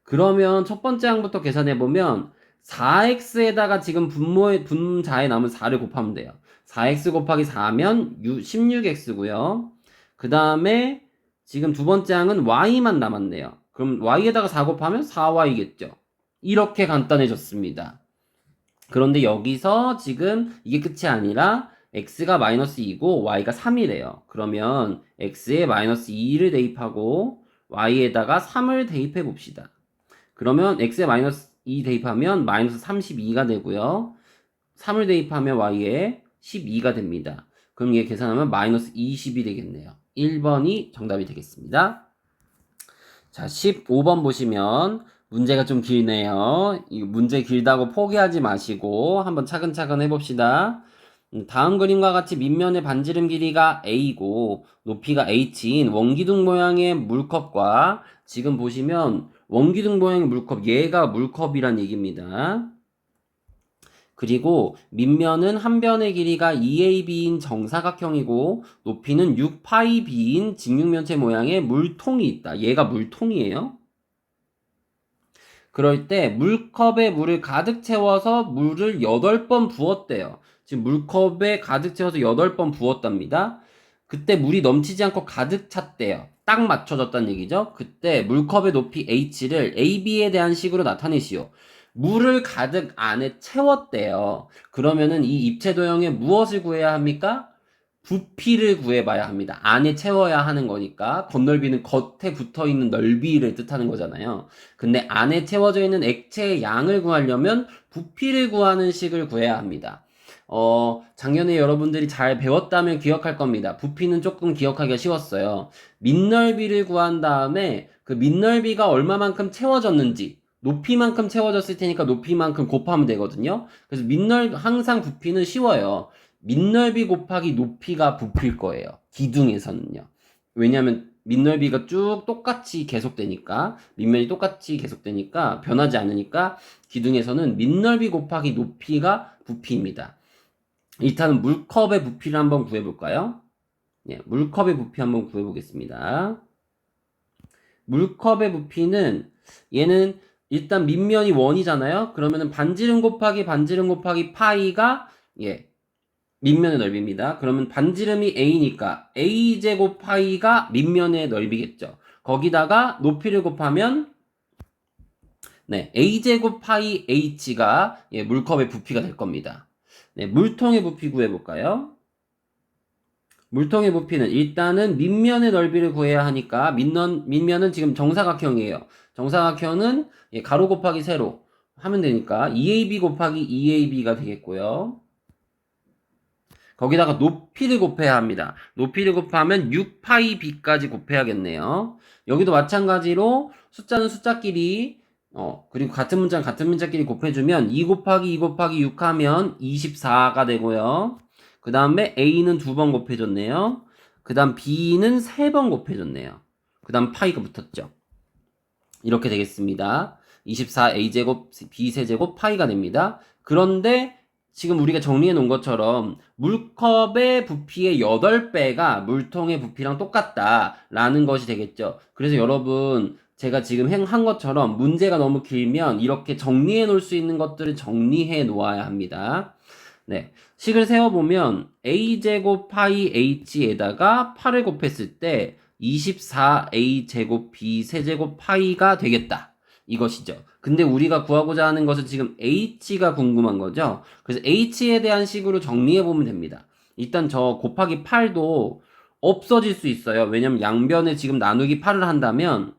그러면 첫 번째 항부터 계산해보면 4x에다가 지금 분자에 남은 4를 곱하면 돼요. 4x 곱하기 4면 16x고요. 그 다음에 지금 두 번째 항은 y만 남았네요. 그럼 y에다가 4 곱하면 4y겠죠. 이렇게 간단해졌습니다. 그런데 여기서 지금 이게 끝이 아니라 x가 마이너스 2고 y가 3이래요. 그러면 x에 마이너스 2를 대입하고 y에다가 3을 대입해 봅시다. 그러면 x에 마이너스 2 대입하면 마이너스 32가 되고요. 3을 대입하면 y에 12가 됩니다. 그럼 얘 계산하면 마이너스 20이 되겠네요. 1번이 정답이 되겠습니다. 자, 15번 보시면 문제가 좀 길네요. 이 문제 길다고 포기하지 마시고 한번 차근차근 해봅시다. 다음 그림과 같이 밑면의 반지름 길이가 A고 높이가 H인 원기둥 모양의 물컵과 지금 보시면 원기둥 모양의 물컵, 얘가 물컵이란 얘기입니다. 그리고 밑면은 한 변의 길이가 2AB인 정사각형이고 높이는 6파이B인 직육면체 모양의 물통이 있다. 얘가 물통이에요. 그럴 때 물컵에 물을 가득 채워서 물을 8번 부었대요. 지금 물컵에 가득 채워서 8번 부었답니다. 그때 물이 넘치지 않고 가득 찼대요. 딱 맞춰졌다는 얘기죠. 그때 물컵의 높이 h를 ab에 대한 식으로 나타내시오. 물을 가득 안에 채웠대요. 그러면은 이 입체 도형의 무엇을 구해야 합니까? 부피를 구해봐야 합니다. 안에 채워야 하는 거니까 겉넓이는 겉에 붙어있는 넓이를 뜻하는 거잖아요. 근데 안에 채워져 있는 액체의 양을 구하려면 부피를 구하는 식을 구해야 합니다. 작년에 여러분들이 잘 배웠다면 기억할 겁니다. 부피는 조금 기억하기가 쉬웠어요. 밑넓이를 구한 다음에 그 밑넓이가 얼마만큼 채워졌는지 높이만큼 채워졌을 테니까 높이만큼 곱하면 되거든요. 그래서 항상 부피는 쉬워요. 밑넓이 곱하기 높이가 부피일 거예요. 기둥에서는요. 왜냐하면 밑넓이가 쭉 똑같이 계속되니까 밑면이 똑같이 계속되니까 변하지 않으니까 기둥에서는 밑넓이 곱하기 높이가 부피입니다. 일단은 물컵의 부피를 한번 구해볼까요? 예, 물컵의 부피 한번 구해보겠습니다. 물컵의 부피는 얘는 일단 밑면이 1이잖아요. 그러면은 반지름 곱하기 파이가 밑면의 넓이입니다. 그러면 반지름이 a니까 a제곱 파이가 밑면의 넓이겠죠. 거기다가 높이를 곱하면 a제곱 파이 h가 물컵의 부피가 될 겁니다. 물통의 부피 구해볼까요? 물통의 부피는 일단은 밑면의 넓이를 구해야 하니까 밑면은 지금 정사각형이에요. 정사각형은 가로 곱하기 세로 하면 되니까 2ab 곱하기 2ab가 되겠고요. 거기다가 높이를 곱해야 합니다. 높이를 곱하면 6파이 b까지 곱해야겠네요. 여기도 마찬가지로 숫자는 숫자끼리 그리고 같은 문자끼리 곱해주면 2 곱하기 2 곱하기 6 하면 24가 되고요. 그 다음에 a는 2번 곱해줬네요. 그 다음 b는 3번 곱해줬네요. 그 다음 파이가 붙었죠. 이렇게 되겠습니다. 24a제곱 b세제곱 파이가 됩니다. 그런데 지금 우리가 정리해 놓은 것처럼 물컵의 부피의 8배가 물통의 부피랑 똑같다라는 것이 되겠죠. 그래서 여러분 제가 지금 한 것처럼 문제가 너무 길면 이렇게 정리해 놓을 수 있는 것들을 정리해 놓아야 합니다. 네, 식을 세워보면 a제곱 파이 h에다가 8을 곱했을 때 24a제곱 b세제곱 파이가 되겠다. 이것이죠. 근데 우리가 구하고자 하는 것은 지금 h가 궁금한 거죠. 그래서 h에 대한 식으로 정리해 보면 됩니다. 일단 저 곱하기 8도 없어질 수 있어요. 왜냐면 양변에 지금 나누기 8을 한다면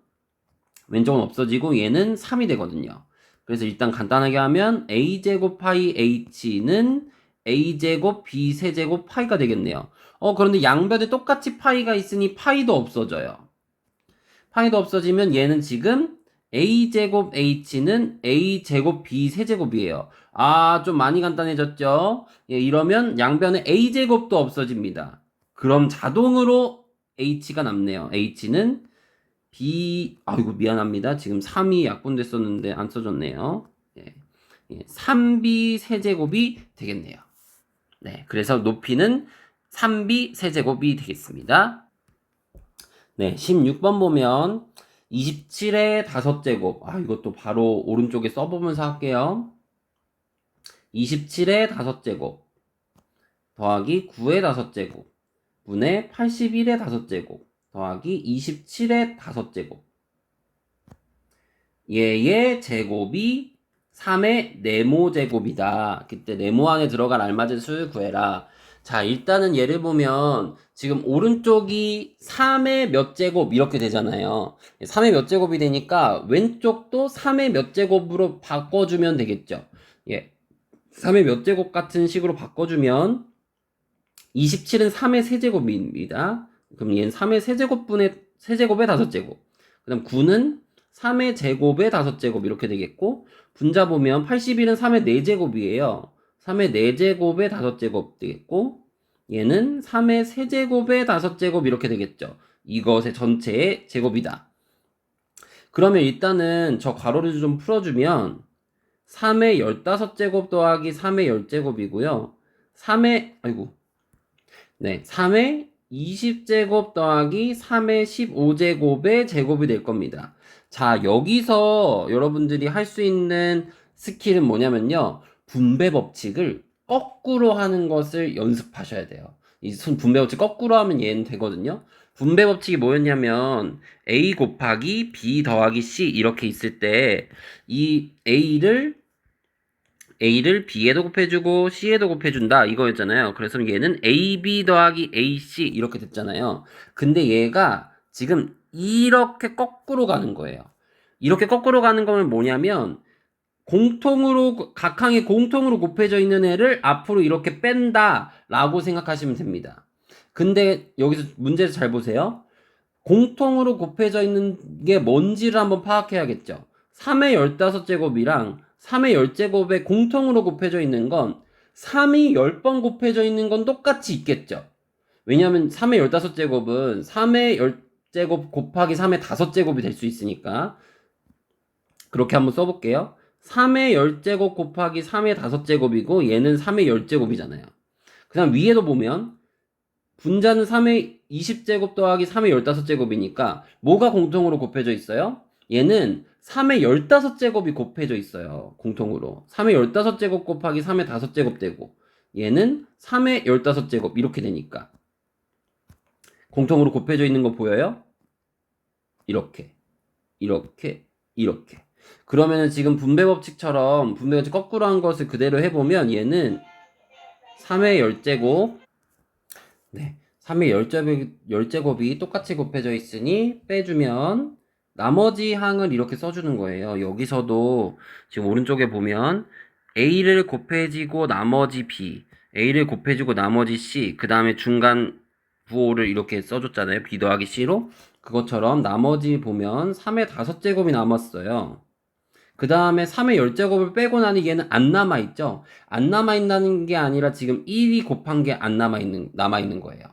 왼쪽은 없어지고 얘는 3이 되거든요. 그래서 일단 간단하게 하면 a제곱 파이 h는 a제곱 b세제곱 파이가 되겠네요. 그런데 양변에 똑같이 파이가 있으니 파이도 없어져요. 파이도 없어지면 얘는 지금 a제곱 h는 a제곱 b세제곱이에요. 좀 많이 간단해졌죠? 이러면 양변에 a제곱도 없어집니다. 그럼 자동으로 h가 남네요. h는 아이고 미안합니다. 지금 3이 약분됐었는데 안 써졌네요. 3b 세제곱이 되겠네요. 그래서 높이는 3b 세제곱이 되겠습니다. 16번 보면 27의 5제곱. 이것도 바로 오른쪽에 써보면서 할게요. 27의 5제곱 더하기 9의 5제곱 분의 81의 5제곱 더하기 27의 5제곱. 얘의 제곱이 3의 네모제곱이다. 그때 네모 안에 들어갈 알맞은 수를 구해라. 자, 일단은 예를 보면 지금 오른쪽이 3의 몇 제곱 이렇게 되잖아요. 3의 몇 제곱이 되니까 왼쪽도 3의 몇 제곱으로 바꿔주면 되겠죠. 3의 몇 제곱 같은 식으로 바꿔주면 27은 3의 세제곱입니다. 그럼 얘는 3의 세제곱분의 세제곱의 5제곱. 그 다음 9는 3의 제곱의 5제곱 이렇게 되겠고, 분자 보면 81은 3의 4제곱이에요. 3의 4제곱의 5제곱 되겠고, 얘는 3의 세제곱의 5제곱 이렇게 되겠죠. 이것의 전체의 제곱이다. 그러면 일단은 저 괄호를 좀 풀어주면 3의 15제곱 더하기 3의 10제곱이고요. 3의 20제곱 더하기 3의 15제곱의 제곱이 될 겁니다. 자, 여기서 여러분들이 할 수 있는 스킬은 뭐냐면요. 분배 법칙을 거꾸로 하는 것을 연습하셔야 돼요. 이 분배 법칙 거꾸로 하면 얘는 되거든요. 분배 법칙이 뭐였냐면 A 곱하기 B 더하기 C 이렇게 있을 때 이 A를 B에도 곱해주고 C에도 곱해준다 이거였잖아요. 그래서 얘는 AB 더하기 AC 이렇게 됐잖아요. 근데 얘가 지금 이렇게 거꾸로 가는 거예요. 이렇게 거꾸로 가는 거는 뭐냐면 공통으로 각항이 공통으로 곱해져 있는 애를 앞으로 이렇게 뺀다라고 생각하시면 됩니다. 근데 여기서 문제를 잘 보세요. 공통으로 곱해져 있는 게 뭔지를 한번 파악해야겠죠. 3의 15제곱이랑 3의 10제곱에 공통으로 곱해져 있는 건 3이 10번 곱해져 있는 건 똑같이 있겠죠. 왜냐하면 3의 15제곱은 3의 10제곱 곱하기 3의 5제곱이 될 수 있으니까 그렇게 한번 써볼게요. 3의 10제곱 곱하기 3의 5제곱이고 얘는 3의 10제곱이잖아요. 그 다음 위에도 보면 분자는 3의 20제곱 더하기 3의 15제곱이니까 뭐가 공통으로 곱해져 있어요? 얘는 3의 15제곱이 곱해져 있어요. 공통으로. 3의 15제곱 곱하기 3의 5제곱 되고 얘는 3의 15제곱 이렇게 되니까 공통으로 곱해져 있는 거 보여요? 이렇게 이렇게 그러면은 지금 분배 법칙처럼 분배 법칙 거꾸로 한 것을 그대로 해보면 얘는 3의 10제곱 네 3의 10제곱이 똑같이 곱해져 있으니 빼주면 나머지 항을 이렇게 써주는 거예요. 여기서도 지금 오른쪽에 보면 A를 곱해지고 나머지 B A를 곱해주고 나머지 C 그 다음에 중간 부호를 이렇게 써줬잖아요. B 더하기 C로 그것처럼 나머지 보면 3의 5제곱이 남았어요. 그 다음에 3의 10제곱을 빼고 나니 얘는 안 남아있죠? 안 남아있다는 게 아니라 지금 1이 곱한 게 안 남아있는 거예요.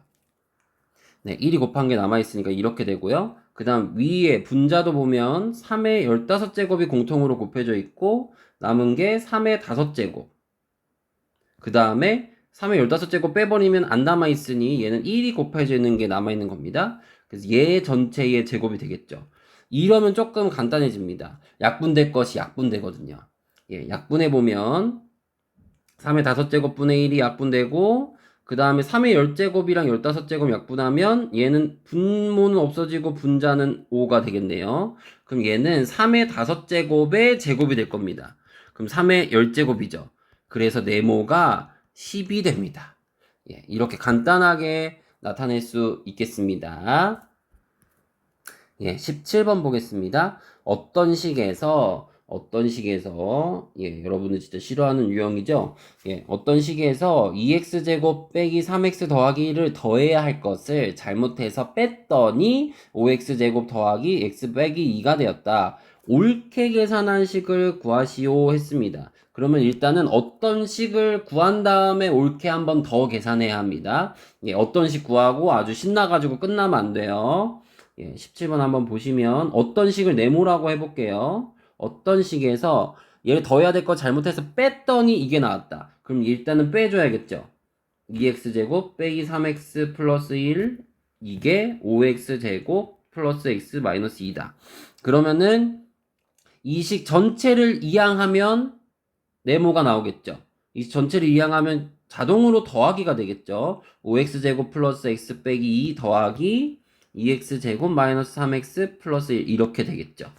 네, 1이 곱한 게 남아있으니까 이렇게 되고요. 그 다음 위에 분자도 보면 3의 15제곱이 공통으로 곱해져 있고 남은 게 3의 5제곱. 그 다음에 3의 15제곱 빼버리면 안 남아있으니 얘는 1이 곱해져 있는 게 남아있는 겁니다. 그래서 얘 전체의 제곱이 되겠죠. 이러면 조금 간단해집니다. 약분될 것이 약분되거든요. 예, 약분해 보면 3의 5제곱분의 1이 약분되고 그 다음에 3의 10제곱이랑 15제곱 약분하면 얘는 분모는 없어지고 분자는 5가 되겠네요. 그럼 얘는 3의 5제곱의 제곱이 될 겁니다. 그럼 3의 10제곱이죠. 그래서 네모가 10이 됩니다. 예, 이렇게 간단하게 나타낼 수 있겠습니다. 예, 17번 보겠습니다. 어떤 식에서, 예, 여러분은 진짜 싫어하는 유형이죠? 예, 어떤 식에서 2x제곱 빼기 3x 더하기 1을 더해야 할 것을 잘못해서 뺐더니 5x제곱 더하기 x 빼기 2가 되었다. 옳게 계산한 식을 구하시오 했습니다. 그러면 일단은 어떤 식을 구한 다음에 옳게 한번 더 계산해야 합니다. 예, 어떤 식 구하고 아주 신나가지고 끝나면 안 돼요. 예, 17번 한번 보시면 어떤 식을 네모라고 해볼게요. 어떤 식에서 얘를 더해야 될 거 잘못해서 뺐더니 이게 나왔다. 그럼 일단은 빼줘야겠죠. 2x제곱 빼기 3x 플러스 1 이게 5x제곱 플러스 x 마이너스 2다. 그러면은 이 식 전체를 이항하면 네모가 나오겠죠. 이 전체를 이항하면 자동으로 더하기가 되겠죠. 5x제곱 플러스 x 빼기 2 더하기 2x제곱 마이너스 3x 플러스 1 이렇게 되겠죠.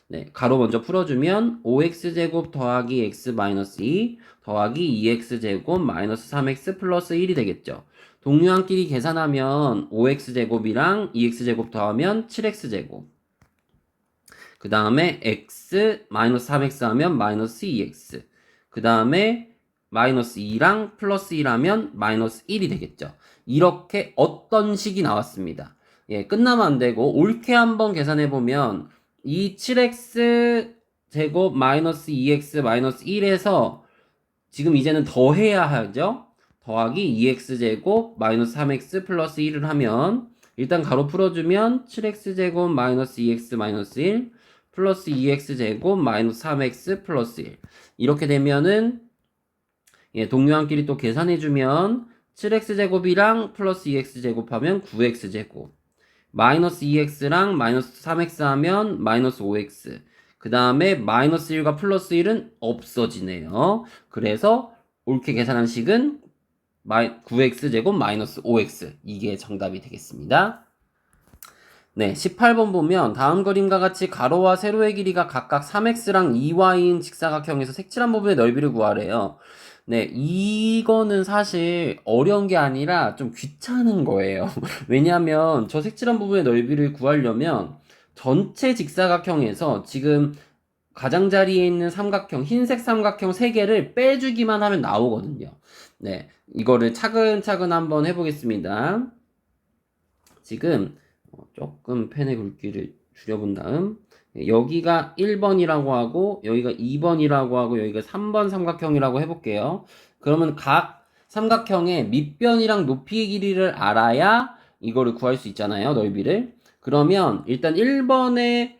네, 가로 먼저 풀어주면 5x제곱 더하기 x 마이너스 2 더하기 2x제곱 마이너스 3x 플러스 1이 되겠죠. 동류항끼리 계산하면 5x제곱이랑 2x제곱 더하면 7x제곱 그 다음에 x 마이너스 3x 하면 마이너스 2x 그 다음에 마이너스 2랑 플러스 1 하면 마이너스 1이 되겠죠. 이렇게 어떤 식이 나왔습니다. 예, 끝나면 안 되고 옳게 한번 계산해 보면 이 7x 제곱 마이너스 2x 마이너스 1에서 지금 이제는 더해야 하죠. 더하기 2x 제곱 마이너스 3x 플러스 1을 하면 일단 가로 풀어주면 7x 제곱 마이너스 2x 마이너스 1 플러스 2x 제곱 마이너스 3x 플러스 1 이렇게 되면은 예, 동류항끼리 또 계산해주면 7x 제곱이랑 플러스 2x 제곱하면 9x 제곱 마이너스 2x랑 마이너스 3x 하면 마이너스 5x 그 다음에 마이너스 1과 플러스 1은 없어지네요. 그래서 옳게 계산한 식은 9x제곱 마이너스 5x. 이게 정답이 되겠습니다. 네, 18번 보면 다음 그림과 같이 가로와 세로의 길이가 각각 3x랑 2y인 직사각형에서 색칠한 부분의 넓이를 구하래요. 네, 이거는 사실 어려운 게 아니라 좀 귀찮은 거예요. 왜냐하면 저 색칠한 부분의 넓이를 구하려면 전체 직사각형에서 지금 가장자리에 있는 삼각형, 흰색 삼각형 3개를 빼주기만 하면 나오거든요. 네, 이거를 차근차근 한번 해보겠습니다. 지금 조금 펜의 굵기를 줄여본 다음 여기가 1번이라고 하고 여기가 2번이라고 하고 여기가 3번 삼각형이라고 해볼게요. 그러면 각 삼각형의 밑변이랑 높이 길이를 알아야 이거를 구할 수 있잖아요. 넓이를. 그러면 일단 1번의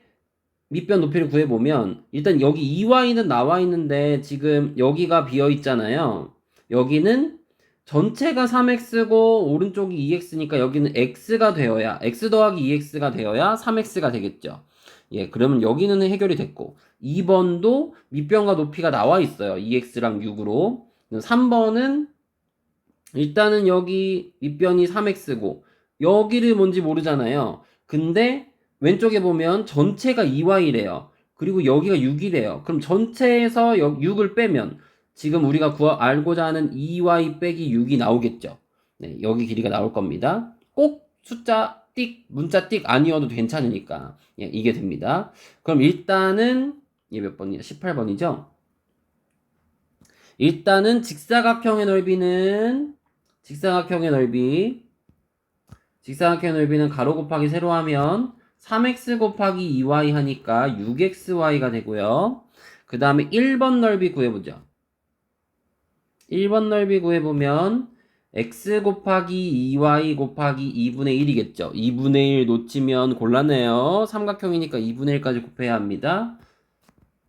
밑변 높이를 구해보면 일단 여기 2y는 나와 있는데 지금 여기가 비어 있잖아요. 여기는 전체가 3x고 오른쪽이 2x니까 여기는 x가 되어야 x 더하기 2x가 되어야 3x가 되겠죠. 예, 그러면 여기는 해결이 됐고 2번도 밑변과 높이가 나와 있어요. 2x랑 6으로. 3번은 일단은 여기 밑변이 3x고 여기를 뭔지 모르잖아요. 근데 왼쪽에 보면 전체가 2y래요. 그리고 여기가 6이래요. 그럼 전체에서 6을 빼면 지금 우리가 알고자 하는 2y 빼기 6이 나오겠죠. 네, 여기 길이가 나올 겁니다. 꼭 숫자 띡, 문자 띡 아니어도 괜찮으니까. 예, 이게 됩니다. 그럼 일단은 이게 몇 번이야? 18번이죠? 일단은 직사각형의 넓이는 가로 곱하기 세로 하면 3x 곱하기 2y 하니까 6xy가 되고요. 그 다음에 1번 넓이 구해보죠. 1번 넓이 구해보면 x 곱하기 2y 곱하기 2분의 1이겠죠. 2분의 1 놓치면 곤란해요. 삼각형이니까 2분의 1까지 곱해야 합니다.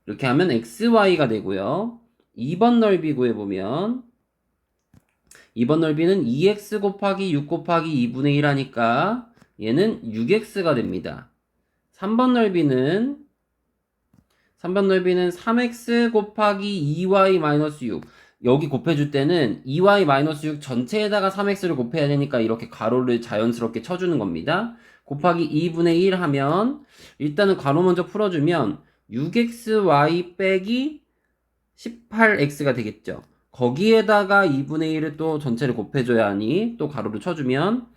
이렇게 하면 xy가 되고요. 2번 넓이 구해보면 2번 넓이는 2x 곱하기 6 곱하기 2분의 1 하니까 얘는 6x가 됩니다. 3번 넓이는 3x 곱하기 2y 마이너스 6. 여기 곱해줄 때는 2y 마이너스 6 전체에다가 3x를 곱해야 되니까 이렇게 가로를 자연스럽게 쳐주는 겁니다. 곱하기 2분의 1 하면 일단은 가로 먼저 풀어주면 6xy 빼기 18x가 되겠죠. 거기에다가 2분의 1을 또 전체를 곱해줘야 하니 또 가로를 쳐주면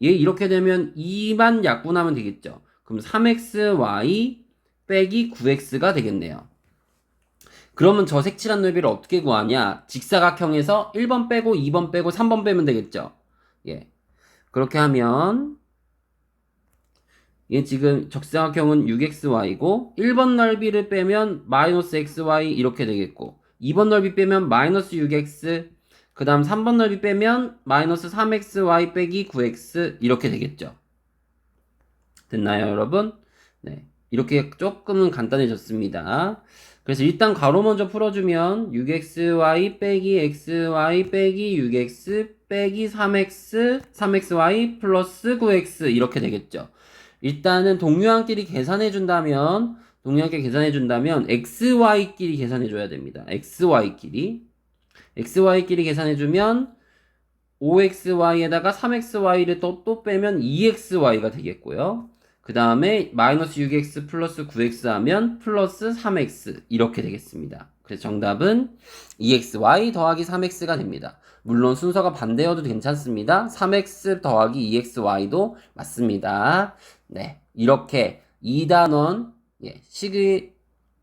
얘 이렇게 되면 2만 약분하면 되겠죠. 그럼 3xy 빼기 9x가 되겠네요. 그러면 저 색칠한 넓이를 어떻게 구하냐? 직사각형에서 1번 빼고 2번 빼고 3번 빼면 되겠죠. 예. 그렇게 하면 얘 지금 적사각형은 6xy고 1번 넓이를 빼면 마이너스 xy 이렇게 되겠고 2번 넓이 빼면 마이너스 6x 그 다음 3번 넓이 빼면 마이너스 3xy 빼기 9x 이렇게 되겠죠. 됐나요 여러분? 네, 이렇게 조금은 간단해졌습니다. 그래서 일단 가로 먼저 풀어주면 6xy 빼기 xy 빼기 6x 빼기 3xy 플러스 9x 이렇게 되겠죠. 일단은 동류항끼리 계산해준다면 xy끼리 계산해줘야 됩니다. xy끼리 계산해주면 5xy에다가 3xy를 또 빼면 2xy가 되겠고요. 그 다음에 마이너스 6x 플러스 9x 하면 플러스 3x 이렇게 되겠습니다. 그래서 정답은 2xy 더하기 3x가 됩니다. 물론 순서가 반대여도 괜찮습니다. 3x 더하기 2xy도 맞습니다. 네, 이렇게 2단원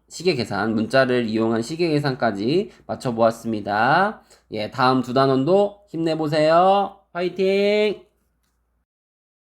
시계 계산, 문자를 이용한 시계 계산까지 맞춰보았습니다. 예, 다음 두 단원도 힘내보세요. 화이팅!